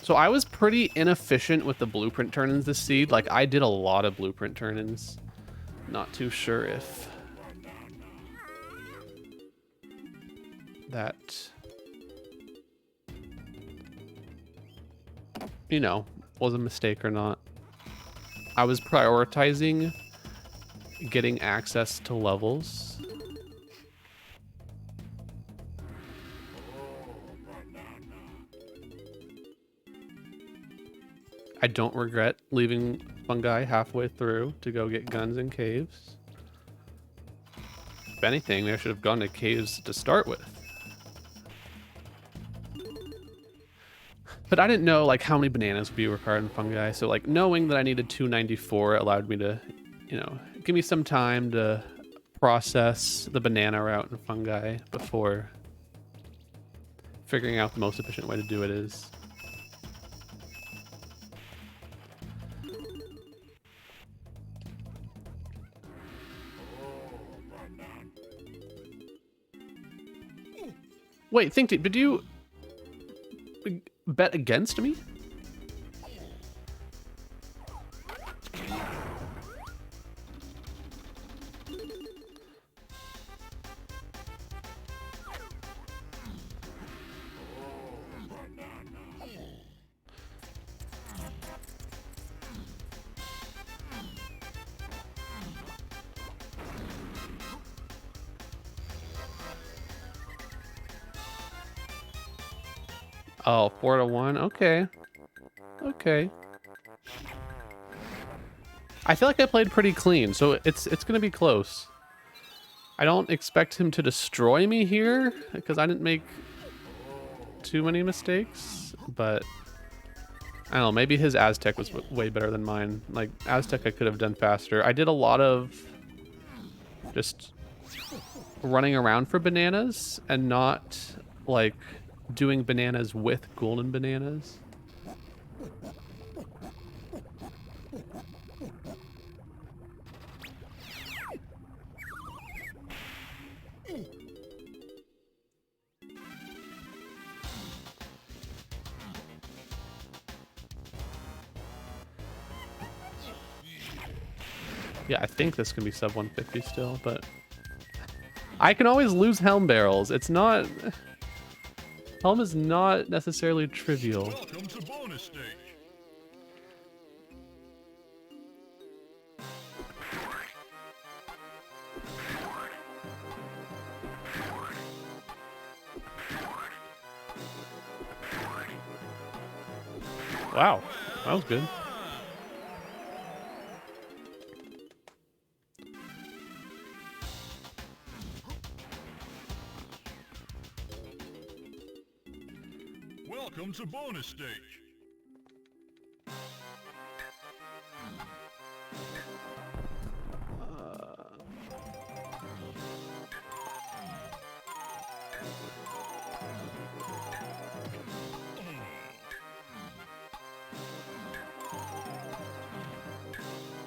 So I was pretty inefficient with the blueprint turn-ins this seed. Like, I did a lot of blueprint turn-ins. Not too sure if that, you know, was a mistake or not. I was prioritizing getting access to levels. I don't regret leaving Fungi halfway through to go get guns in caves. If anything, they should have gone to caves to start with. But I didn't know like how many bananas would be required in Fungi, so like knowing that I needed 294 allowed me to, you know, give me some time to process the banana route in Fungi before figuring out the most efficient way to do it is. Wait, think deep. Did you bet against me? Oh, 4-1. Okay. Okay. I feel like I played pretty clean, so it's gonna be close. I don't expect him to destroy me here because I didn't make too many mistakes, but I don't know, maybe his Aztec was way better than mine. Like, Aztec I could have done faster. I did a lot of just running around for bananas and not, like, doing bananas with golden bananas. Yeah, I think this can be sub 150 still, but I can always lose Helm barrels. It's not... Helm is not necessarily trivial. Welcome to bonus stage. Wow, that was good. Welcome to bonus stage.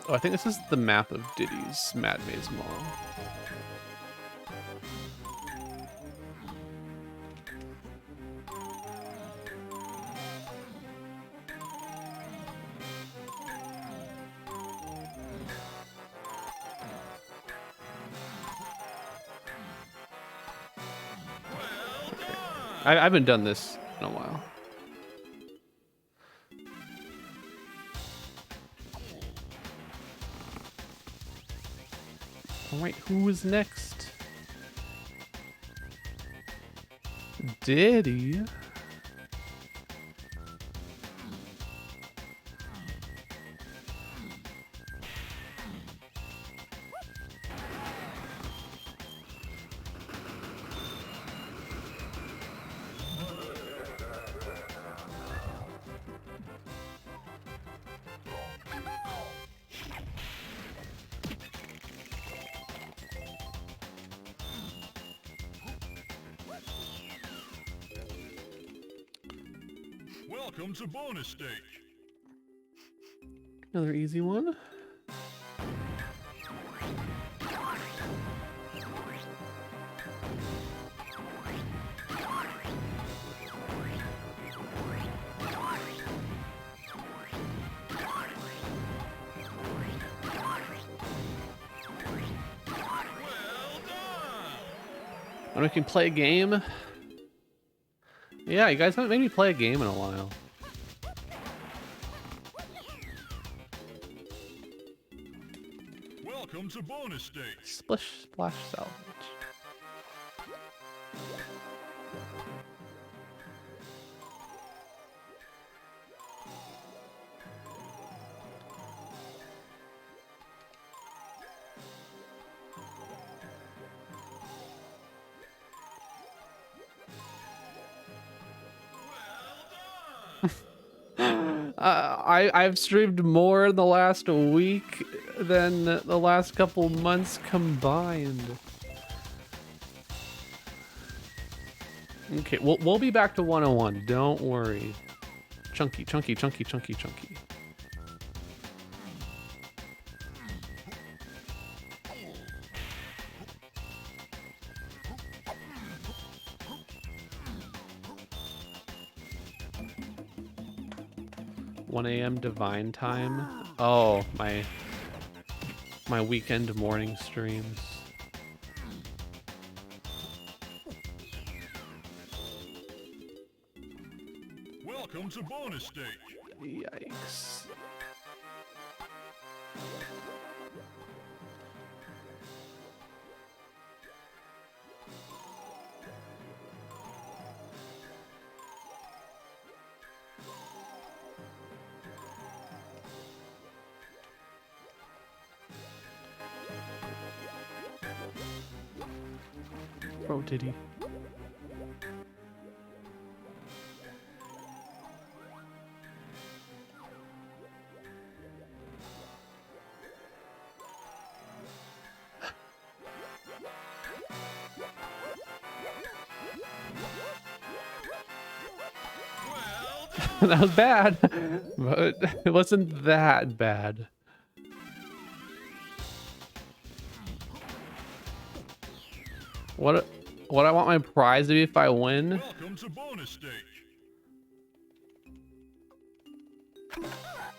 Oh, I think this is the map of Diddy's Mad Maze Mall. I haven't done this in a while. All right, who is next? Diddy. Welcome to bonus stage. Another easy one. And we can play a game. Yeah, you guys haven't made me play a game in a while. Welcome to bonus stage. Splish, splash, salvage. I've streamed more in the last week than the last couple months combined. Okay, we'll be back to 101. Don't worry. Chunky, chunky, chunky, chunky, chunky. 1 a.m. divine time. Oh, my weekend morning streams. Welcome to bonus stage. Yikes. Oh, Diddy. That was bad, but it wasn't that bad. What I want my prize to be if I win? Welcome to bonus stage.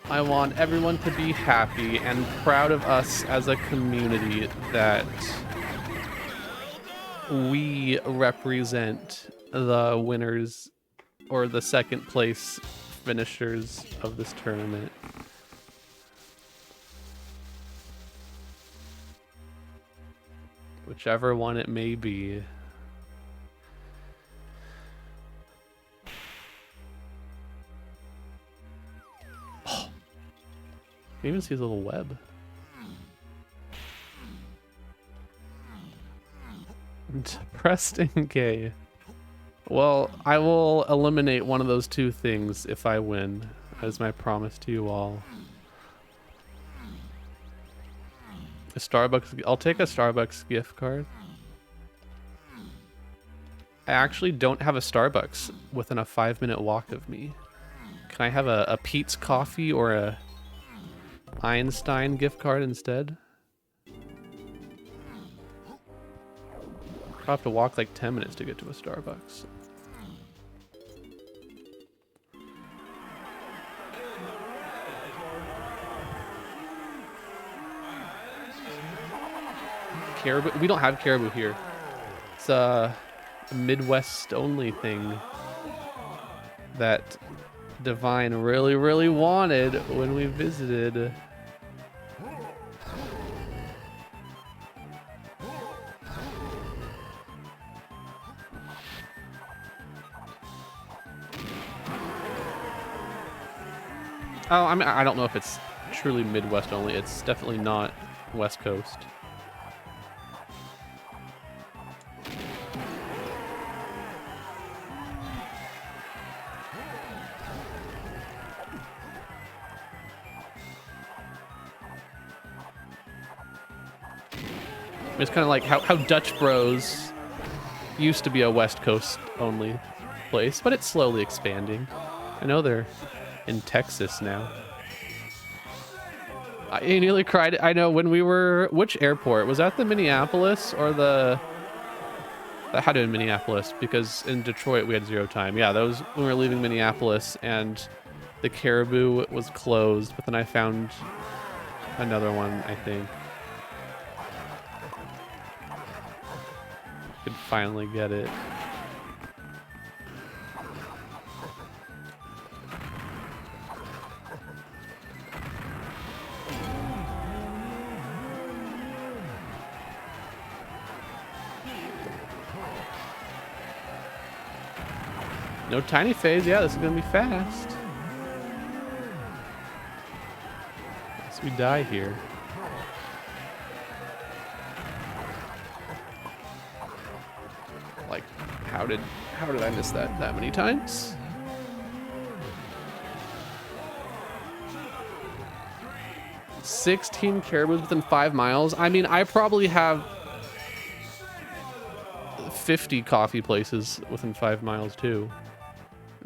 I want everyone to be happy and proud of us as a community that we represent the winners or the second place finishers of this tournament. Whichever one it may be. Oh. You can even see his little web. Depressed and gay. Well, I will eliminate one of those two things if I win, as my promise to you all. A Starbucks, I'll take a Starbucks gift card. I actually don't have a Starbucks within a 5-minute walk of me. Can I have a Pete's Coffee or a Einstein gift card instead? I'll have to walk like 10 minutes to get to a Starbucks. Caribou? We don't have caribou here. It's a Midwest only thing that Divine really, really wanted when we visited. Oh, I mean, I don't know if it's truly Midwest only. It's definitely not West Coast. It's kind of like how Dutch Bros used to be a West Coast only place, but it's slowly expanding. I know they're in Texas now. I nearly cried. I know when we were, which airport? Was that the Minneapolis or that had to be Minneapolis, because in Detroit we had 0 time. Yeah, that was when we were leaving Minneapolis and the Caribou was closed, but then I found another one, I think. Could finally get it. No tiny phase. Yeah, this is gonna be fast. Unless we die here. Like, how did I miss that many times? $16 caribous within 5 miles. I mean, I probably have 50 coffee places within 5 miles too.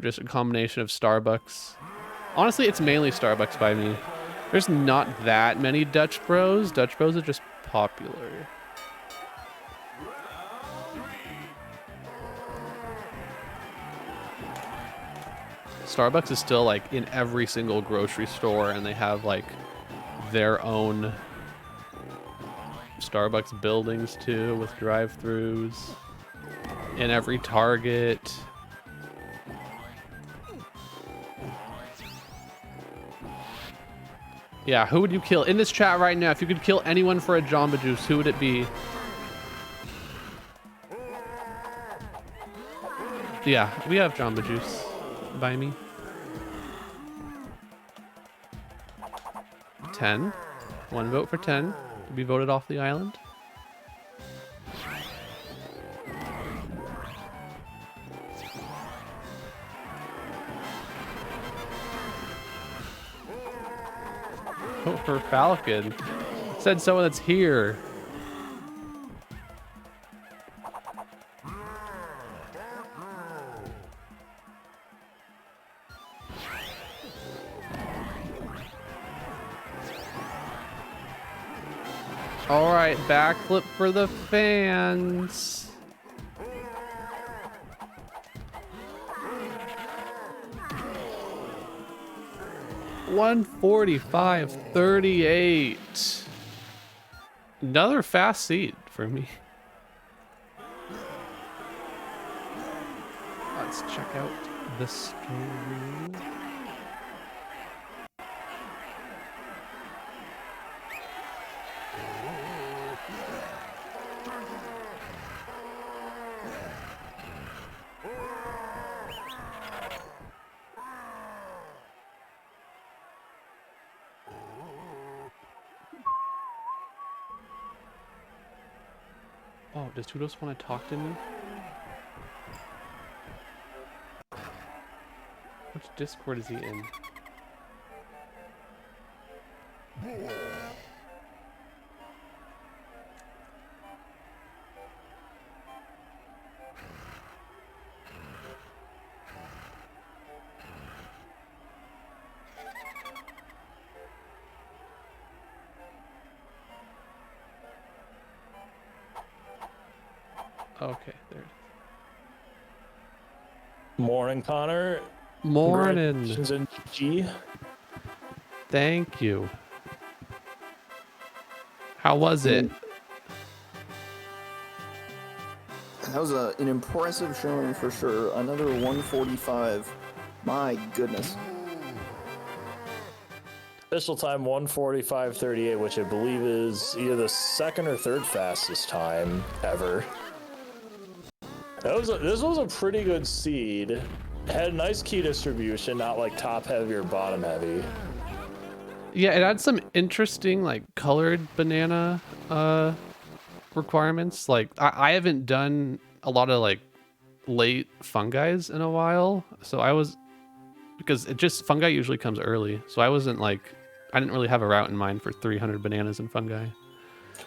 Just a combination of Starbucks. Honestly, it's mainly Starbucks by me. There's not that many Dutch Bros. Dutch Bros are just popular. Starbucks is still like in every single grocery store, and they have like their own Starbucks buildings too with drive-throughs in every Target. Yeah, who would you kill in this chat right now? If you could kill anyone for a Jamba Juice, who would it be? Yeah, we have Jamba Juice by me. 10. 1 vote for 10 to be voted off the island. Vote for Falcon. Said someone that's here. All right, backflip for the fans. $145.38. Another fast seed for me. Let's check out the stream. Oh, does Tudos want to talk to me? Which Discord is he in? Okay, there. Morning, Connor. Morning. Congratulations in G. Thank you. How was it? That was an impressive showing for sure. Another 145. My goodness. Official time 1:45:38, which I believe is either the second or third fastest time ever. This was a pretty good seed. Had a nice key distribution, not like top heavy or bottom heavy. Yeah, it had some interesting like colored banana requirements. Like I haven't done a lot of like late fungis in a while, so I was, because it just, fungi usually comes early, so I wasn't like, I didn't really have a route in mind for 300 bananas and fungi.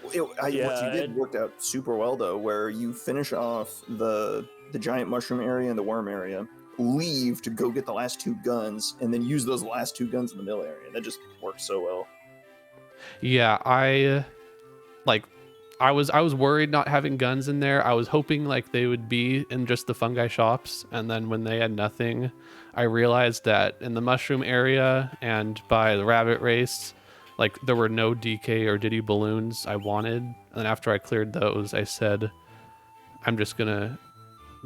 What you did worked out super well though, where you finish off the giant mushroom area and the worm area, leave to go get the last 2 guns, and then use those last 2 guns in the mill area. That just works so well. Yeah, I was worried not having guns in there. I was hoping like they would be in just the fungi shops, and then when they had nothing, I realized that in the mushroom area and by the rabbit race, like there were no DK or Diddy balloons I wanted. And then after I cleared those, I said, I'm just gonna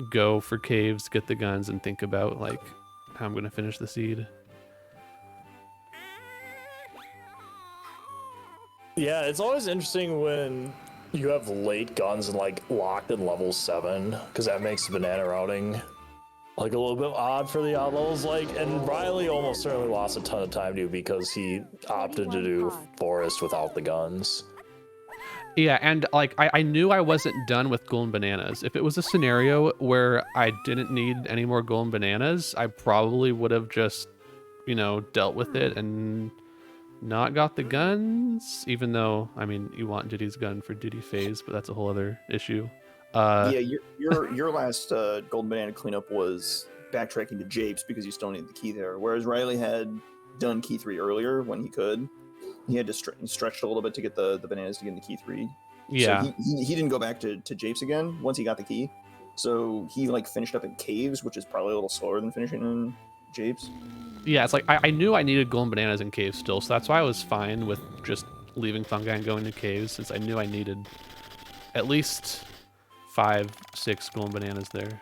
go for caves, get the guns, and think about like how I'm gonna finish the seed. Yeah, it's always interesting when you have late guns and like locked in level 7, because that makes the banana routing like a little bit odd for the odd levels. Like, and Riley almost certainly lost a ton of time to because he opted to do forest without the guns. Yeah, and like I knew I wasn't done with golden bananas. If it was a scenario where I didn't need any more golden bananas, I probably would have just, you know, dealt with it and not got the guns, even though, I mean, you want Diddy's gun for Diddy phase, but that's a whole other issue. Yeah, your last golden banana cleanup was backtracking to Japes because you still need the key there, whereas Riley had done key 3 earlier when he could. He had to stretch a little bit to get the bananas to get in the key 3. Yeah. So he didn't go back to Japes again once he got the key. So he like finished up in caves, which is probably a little slower than finishing in japes. Yeah, it's like I knew I needed golden bananas in caves still, so that's why I was fine with just leaving fungi and going to caves, since I knew I needed at least 5, 6 golden bananas there.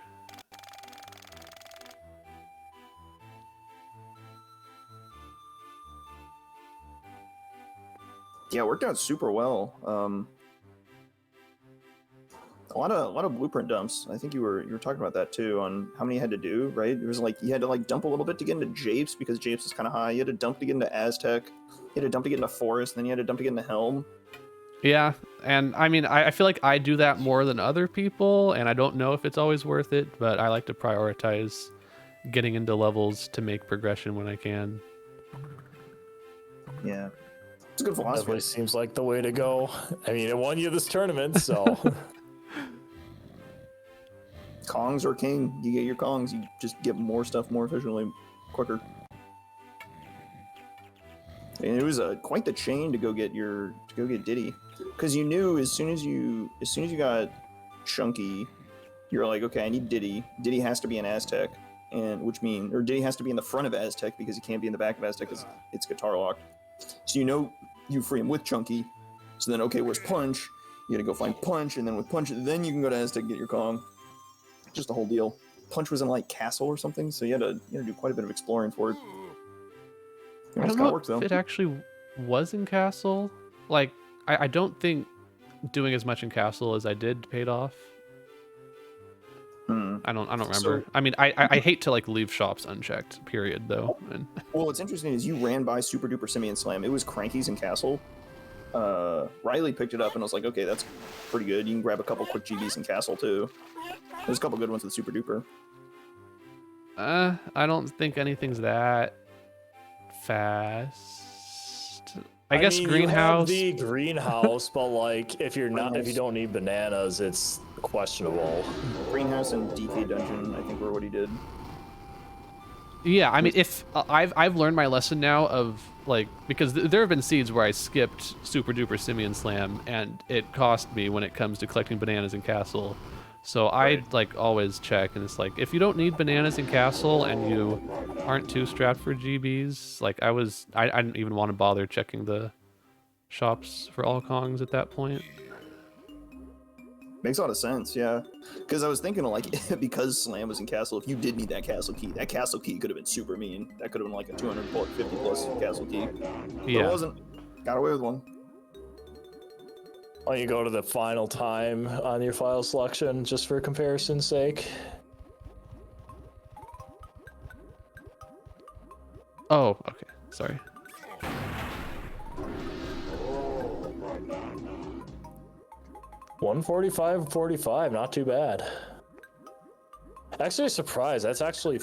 Yeah, it worked out super well. A lot of blueprint dumps. I think you were talking about that too, on how many you had to do, right? It was like you had to like dump a little bit to get into Japes because Japes is kind of high. You had to dump to get into Aztec. You had to dump to get into Forest, and then you had to dump to get into Helm. Yeah, and I mean, I feel like I do that more than other people, and I don't know if it's always worth it, but I like to prioritize getting into levels to make progression when I can. Yeah, it's a good philosophy. Definitely seems like the way to go. I mean, it won you this tournament, so. Kongs are king. You get your Kongs, you just get more stuff more efficiently, quicker. And it was quite the chain to go get Diddy, because you knew as soon as you got Chunky, you're like, okay, I need Diddy. Diddy has to be an Aztec, or Diddy has to be in the front of Aztec because he can't be in the back of Aztec because it's guitar locked. So you know you free him with Chunky. So then, okay, where's Punch? You gotta go find Punch, and then with Punch, then you can go to Aztec and get your Kong. Just a whole deal. Punch was in like Castle or something, so you had to do quite a bit of exploring for it. I don't know if it actually was in Castle. Like, I don't think doing as much in Castle as I did paid off. I don't remember. So, I mean, I hate to like leave shops unchecked, period, though. And well, what's interesting is you ran by Super Duper Simian Slam. It was Cranky's in Castle. Riley picked it up and was like, okay, that's pretty good. You can grab a couple quick GBs in Castle too. There's a couple good ones with Super Duper. I don't think anything's that fast. I guess mean, greenhouse. You have the greenhouse, but like if you don't need bananas, it's questionable. Greenhouse and DK Dungeon, I think, were what he did. Yeah, I mean, if I've learned my lesson now of like, because there have been seeds where I skipped Super Duper Simian Slam and it cost me when it comes to collecting bananas in Castle. So I like always check, and it's like, if you don't need bananas in Castle and you aren't too strapped for GBs, like I didn't even want to bother checking the shops for all Kongs at that point. Makes a lot of sense, yeah. Because I was thinking, like, because Slam was in Castle, if you did need that Castle key could have been super mean. That could have been like a 250 plus Castle key. But Yeah. it wasn't. Got away with one. Why don't you go to the final time on your file selection, just for comparison's sake? Oh, okay. Sorry. $145.45, not too bad. Actually surprised. That's actually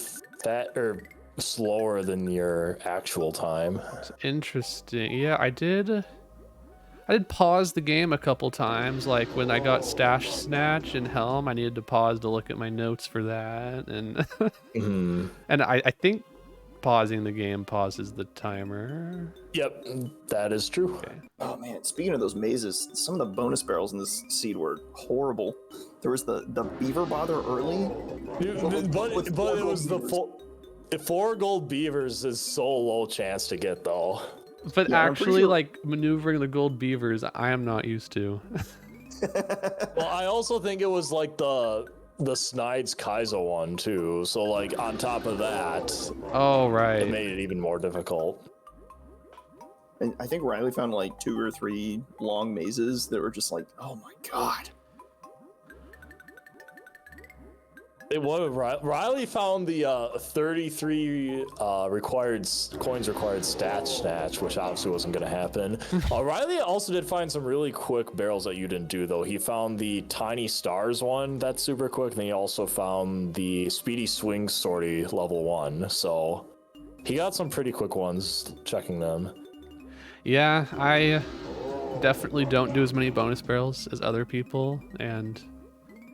slower than your actual time. It's interesting. Yeah, I did pause the game a couple times, like when I got Stash Snatch and Helm, I needed to pause to look at my notes for that, and and I think pausing the game pauses the timer. Yep, that is true. Okay. Oh man, speaking of those mazes, some of the bonus barrels in this seed were horrible. There was the beaver bother early. But it was the 4 gold beavers is so low chance to get though. But yeah, actually, sure. like maneuvering the gold beavers, I am not used to. Well, I also think it was like the Snides Kaizo one too. So like on top of that, Oh right. it made it even more difficult. And I think Riley found like 2 or 3 long mazes that were just like, oh my god. Riley found the 33 coins required stat snatch, which obviously wasn't going to happen. Riley also did find some really quick barrels that you didn't do though. He found the Tiny Stars one that's super quick, and he also found the Speedy Swing Sortie level 1. So he got some pretty quick ones checking them. Yeah, I definitely don't do as many bonus barrels as other people, and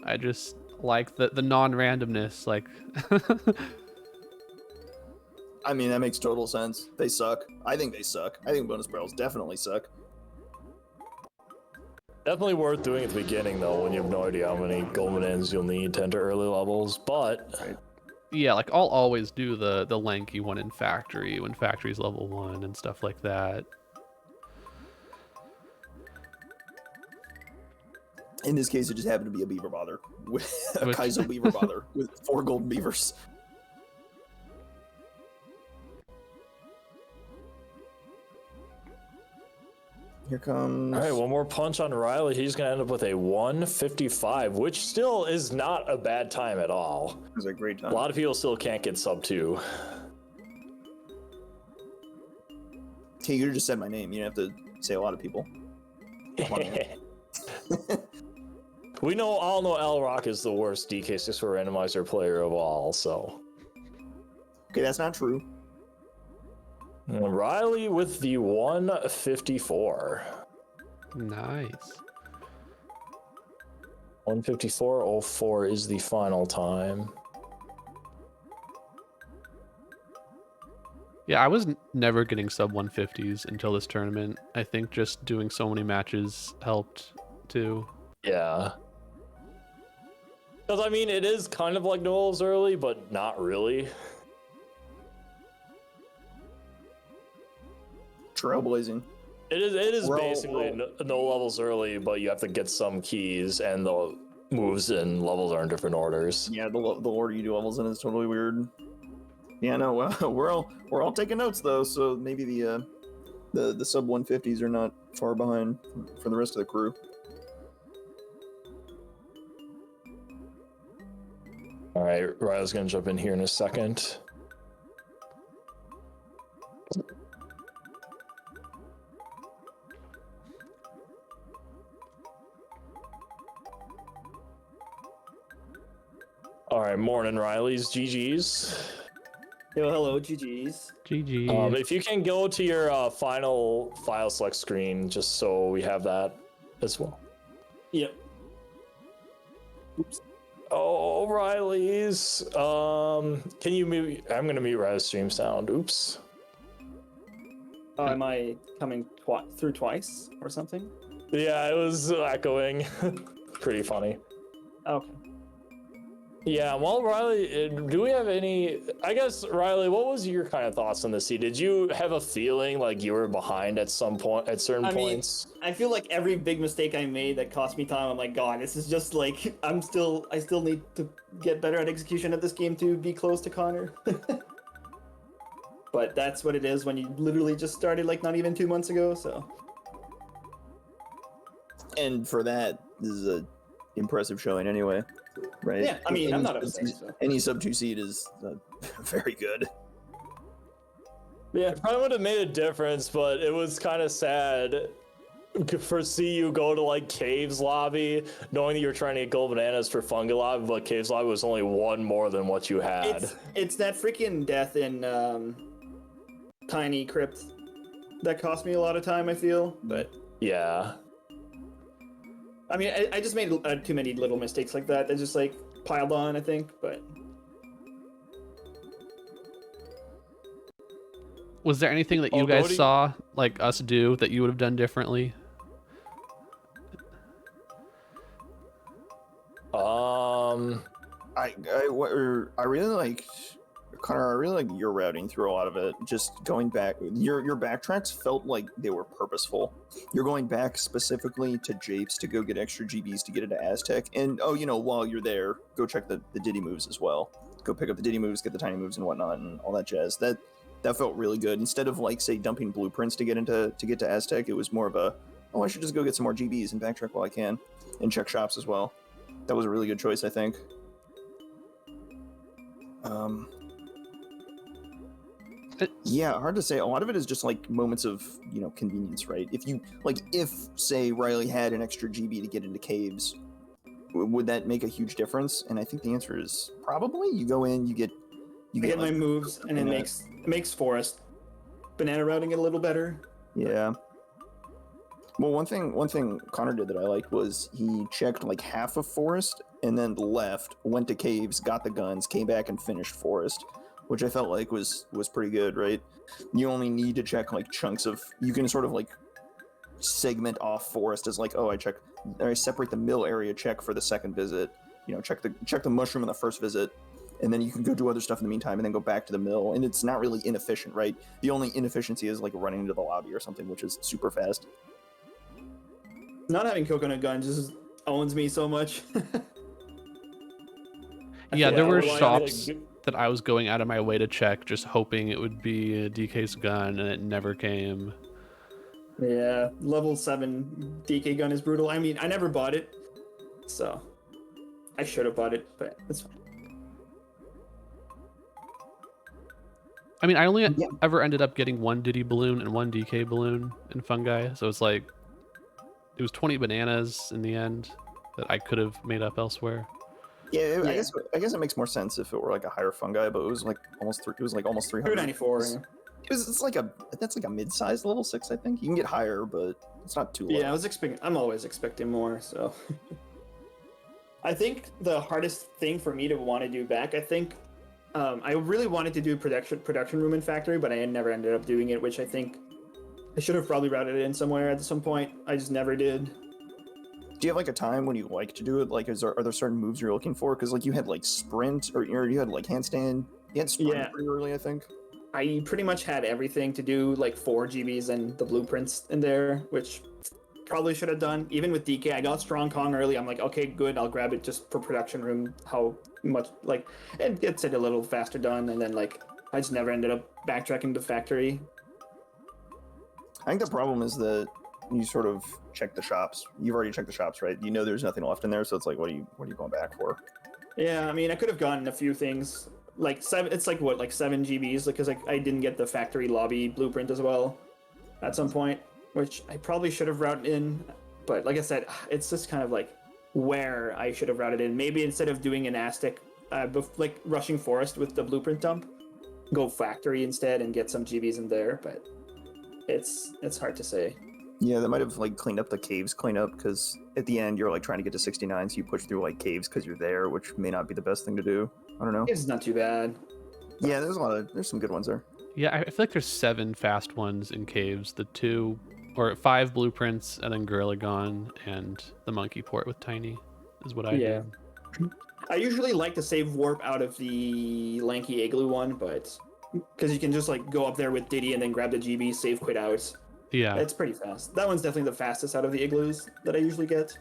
I just like the non-randomness, like. I mean, that makes total sense. They suck. I think they suck. I think bonus barrels definitely suck. Definitely worth doing at the beginning though, when you have no idea how many gold ends you'll need to enter early levels, but Yeah, like I'll always do the lanky one in factory when factory's level 1 and stuff like that. In this case, it just happened to be a beaver bother, with a With- Kaizo beaver bother with 4 golden beavers. Here comes. All right, one more punch on Riley. He's going to end up with a 155, which still is not a bad time at all. It was a great time. A lot of people still can't get sub 2. Okay, you just said my name. You didn't have to say a lot of people. We all know L Rock is the worst DK64 randomizer player of all, so. Okay, that's not true. And Riley with the 154. Nice. 154.04 is the final time. Yeah, I was never getting sub 150s until this tournament. I think just doing so many matches helped too. Yeah. Because, I mean, it is kind of like Noel's early, but not really. Trailblazing. It is Roll, basically roll. no levels early, but you have to get some keys, and the moves and levels are in different orders. Yeah, the order you do levels in is totally weird. Yeah, no, we're all taking notes though, so maybe the sub 150s are not far behind for the rest of the crew. All right, Riley's gonna jump in here in a second. All right, morning, Riley's. GG's. Yo, hello, GG's. GG. If you can go to your final file select screen, just so we have that as well. Yep. Oh, Riley's. Can you mute? I'm gonna mute Riley's stream sound. Oops. Am I coming through twice or something? Yeah, it was echoing. Pretty funny. Okay. Yeah, well, Riley, do we have any? I guess, Riley, what was your kind of thoughts on this seed? Did you have a feeling like you were behind at some point, at certain points? I feel like every big mistake I made that cost me time, I'm like, God, this is just like, I still need to get better at execution of this game to be close to Connor. But that's what it is when you literally just started like not even 2 months ago, so. And for that, this is a impressive showing anyway, right? Yeah, I mean, I'm not upset. So. Any sub 2 seed is very good. Yeah. It probably would have made a difference, but it was kind of sad to see you go to like Caves lobby, knowing that you're trying to get gold bananas for Fungi lobby, but Caves lobby was only one more than what you had. It's that freaking death in Tiny Crypt that cost me a lot of time, I feel, but Yeah. I mean, I just made too many little mistakes like that. They just like piled on, I think. But Was there anything that you guys saw, like us do, that you would have done differently? I really like Connor. I really like your routing through a lot of it. Just going back, your backtracks felt like they were purposeful. You're going back specifically to Japes to go get extra GBs to get into Aztec, and while you're there, go check the Diddy moves as well. Go pick up the Diddy moves, get the tiny moves and whatnot, and all that jazz. That felt really good. Instead of like say dumping blueprints to get to Aztec, it was more of a I should just go get some more GBs and backtrack while I can, and check shops as well. That was a really good choice, I think. Yeah, hard to say. A lot of it is just like moments of convenience, right? If say Riley had an extra GB to get into caves, would that make a huge difference? And I think the answer is probably. You go in, you get my moves, and it makes Forest banana routing it a little better. Yeah. Well, one thing Connor did that I liked was he checked like half of Forest and then left, went to caves, got the guns, came back and finished Forest, which I felt like was pretty good, right? You only need to check like chunks of. You can sort of like segment off Forest as like, I separate the mill area check for the second visit. Check the mushroom in the first visit, and then you can go do other stuff in the meantime, and then go back to the mill. And it's not really inefficient, right? The only inefficiency is like running into the lobby or something, which is super fast. Not having coconut gun just owns me so much. Yeah, there were rely on, shops like, that I was going out of my way to check, just hoping it would be DK's gun, and it never came. Yeah, level 7 DK gun is brutal. I mean, I never bought it, so I should have bought it, but it's fine. I mean, I only ever ended up getting one Diddy balloon and one DK balloon in Fungi, so it's like it was 20 bananas in the end that I could have made up elsewhere. Yeah, I guess it makes more sense if it were like a higher fungi, but it was like almost 300. 294. Yeah. That's like a mid-sized level 6, I think. You can get higher, but it's not too low. Yeah, I'm always expecting more, so. I think the hardest thing for me to want to do back, I think, I really wanted to do production room and factory, but I never ended up doing it, which I think I should have probably routed it in somewhere at some point. I just never did. Do you have like a time when you like to do it? Like, are there certain moves you're looking for? Because like you had like sprint, or you had like handstand. You had sprint pretty early, I think. I pretty much had everything to do, like 4 GBs and the blueprints in there, which probably should have done. Even with DK, I got Strong Kong early. I'm like, okay, good, I'll grab it just for production room. How much, like, it gets it a little faster done, and then like I just never ended up backtracking to factory. I think the problem is that you sort of check the shops. You've already checked the shops, right? You know there's nothing left in there, so it's like, what are you going back for? Yeah, I mean, I could have gotten a few things. Like 7, it's like what, like 7 GBs, because like I didn't get the factory lobby blueprint as well at some point, which I probably should have routed in. But like I said, it's just kind of like where I should have routed in. Maybe instead of doing an Aztec, like rushing forest with the blueprint dump, go factory instead and get some GBs in there. But it's hard to say. Yeah, that might have like cleaned up the caves cleanup, because at the end you're like trying to get to 69, so you push through like caves because you're there, which may not be the best thing to do. I don't know. It's not too bad. Yeah, there's some good ones there. Yeah, I feel like there's 7 fast ones in caves. The 2 or 5 blueprints, and then Gorilla Gone and the monkey port with Tiny is what I did. I usually like to save warp out of the lanky igloo one, but because you can just like go up there with Diddy and then grab the GB, save, quit out. Yeah, It's pretty fast. That one's definitely the fastest out of the igloos that I usually get.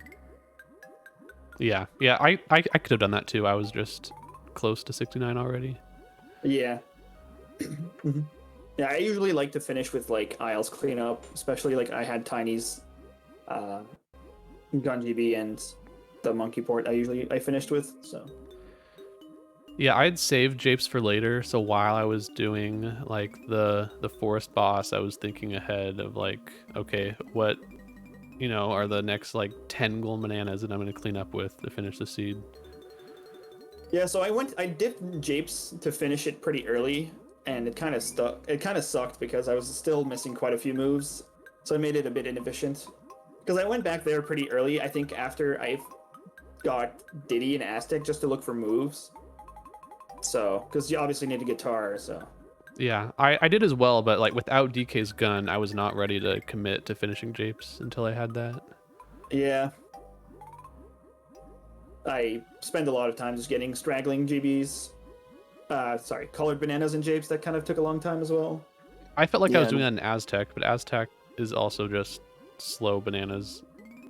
yeah. I could have done that too. I was just close to 69 already. Yeah. Yeah, I usually like to finish with like Isles cleanup, especially like I had Tiny's Gun GB and the monkey port I finished with, so. Yeah, I'd saved Japes for later, so while I was doing like the forest boss, I was thinking ahead of like, okay, what are the next like 10 gold bananas that I'm going to clean up with to finish the seed. Yeah, so I did Japes to finish it pretty early, and it kind of sucked because I was still missing quite a few moves, so I made it a bit inefficient. Because I went back there pretty early, I think after I got Diddy and Aztec just to look for moves. So, because you obviously need a guitar, so. Yeah, I did as well, but like without DK's gun, I was not ready to commit to finishing Japes until I had that. Yeah. I spent a lot of time just getting straggling GBs. Colored bananas and Japes. That kind of took a long time as well. I felt like I was doing that in Aztec, but Aztec is also just slow bananas.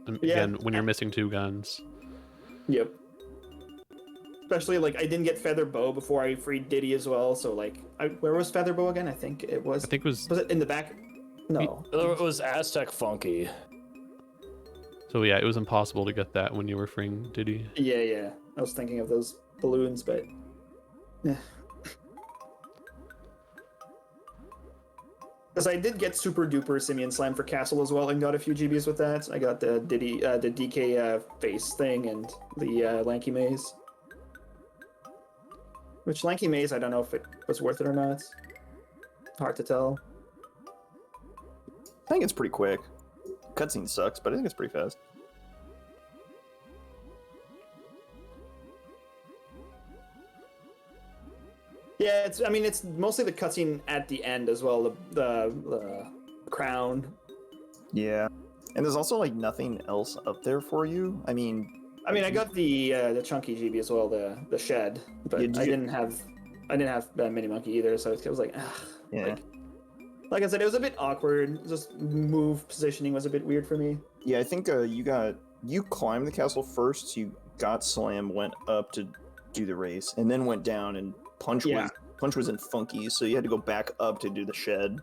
Again, when you're missing 2 guns. Yep. Especially, like, I didn't get Feather Bow before I freed Diddy as well, so, like, where was Feather Bow again? I think it was... Was it in the back? No. It was Aztec Funky. So, yeah, it was impossible to get that when you were freeing Diddy. Yeah. I was thinking of those balloons, but... Yeah. Because I did get Super Duper Simian Slam for Castle as well and got a few GBs with that. I got the Diddy, the DK face thing and the Lanky Maze. Which Lanky Maze, I don't know if it was worth it or not. Hard to tell. I think it's pretty quick. Cutscene sucks, but I think it's pretty fast. Yeah, it's mostly the cutscene at the end as well, the crown. Yeah. And there's also like nothing else up there for you. I mean, I mean, I got the chunky GB as well, the shed, but Yeah, I didn't have that mini monkey either. So it was like, ah, Yeah. like I said, it was a bit awkward. Just move positioning was a bit weird for me. Yeah, I think you climbed the castle first, so you got slam, went up to do the race, and then went down and punch was in funky, so you had to go back up to do the shed.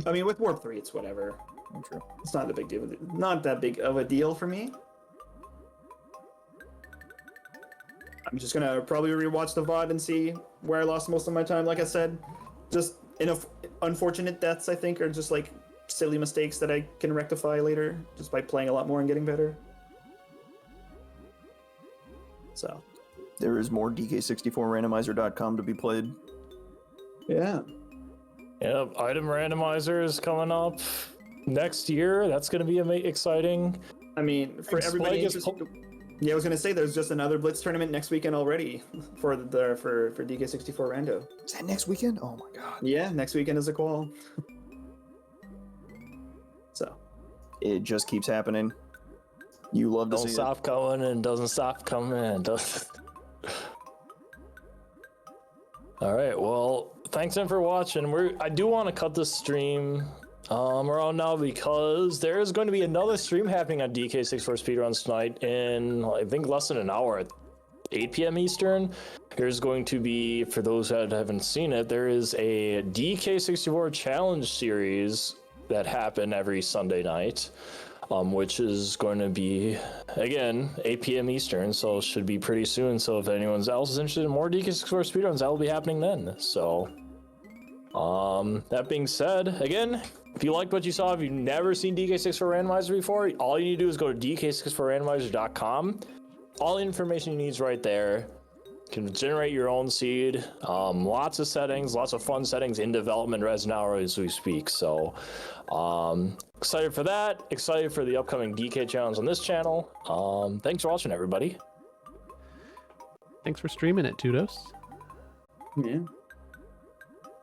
I mean, with Warp 3, it's whatever. True. It's not a big deal. Not that big of a deal for me. I'm just gonna probably rewatch the VOD and see where I lost most of my time. Like I said, just unfortunate deaths, I think, are just like silly mistakes that I can rectify later just by playing a lot more and getting better. So There is more DK64Randomizer.com to be played. yeah. Yep, item randomizer is coming up next year. That's going to be exciting. I mean, for Spike everybody, is yeah, I was gonna say there's just another Blitz tournament next weekend already for DK64 Rando. Is that next weekend? Oh my god. Yeah, next weekend is a qual. So It just keeps happening. You love to Don't see stop coming and doesn't stop coming and doesn't. All right, well, thanks then for watching. I do want to cut this stream around now because there is going to be another stream happening on DK64 Speedruns tonight in, I think, less than an hour at 8 p.m. Eastern. There's going to be, for those that haven't seen it, there is a DK64 challenge series that happen every Sunday night, which is going to be, again, 8 p.m. Eastern, so it should be pretty soon. So if anyone else is interested in more DK64 Speedruns, that will be happening then. So, that being said, again, if you liked what you saw, if you've never seen DK64 Randomizer before, all you need to do is go to DK64Randomizer.com. All the information you need is right there. You can generate your own seed. Lots of settings, lots of fun settings in development right now as we speak. So, excited for that. Excited for the upcoming DK challenge on this channel. Thanks for watching, everybody. Thanks for streaming it, Tudos. yeah.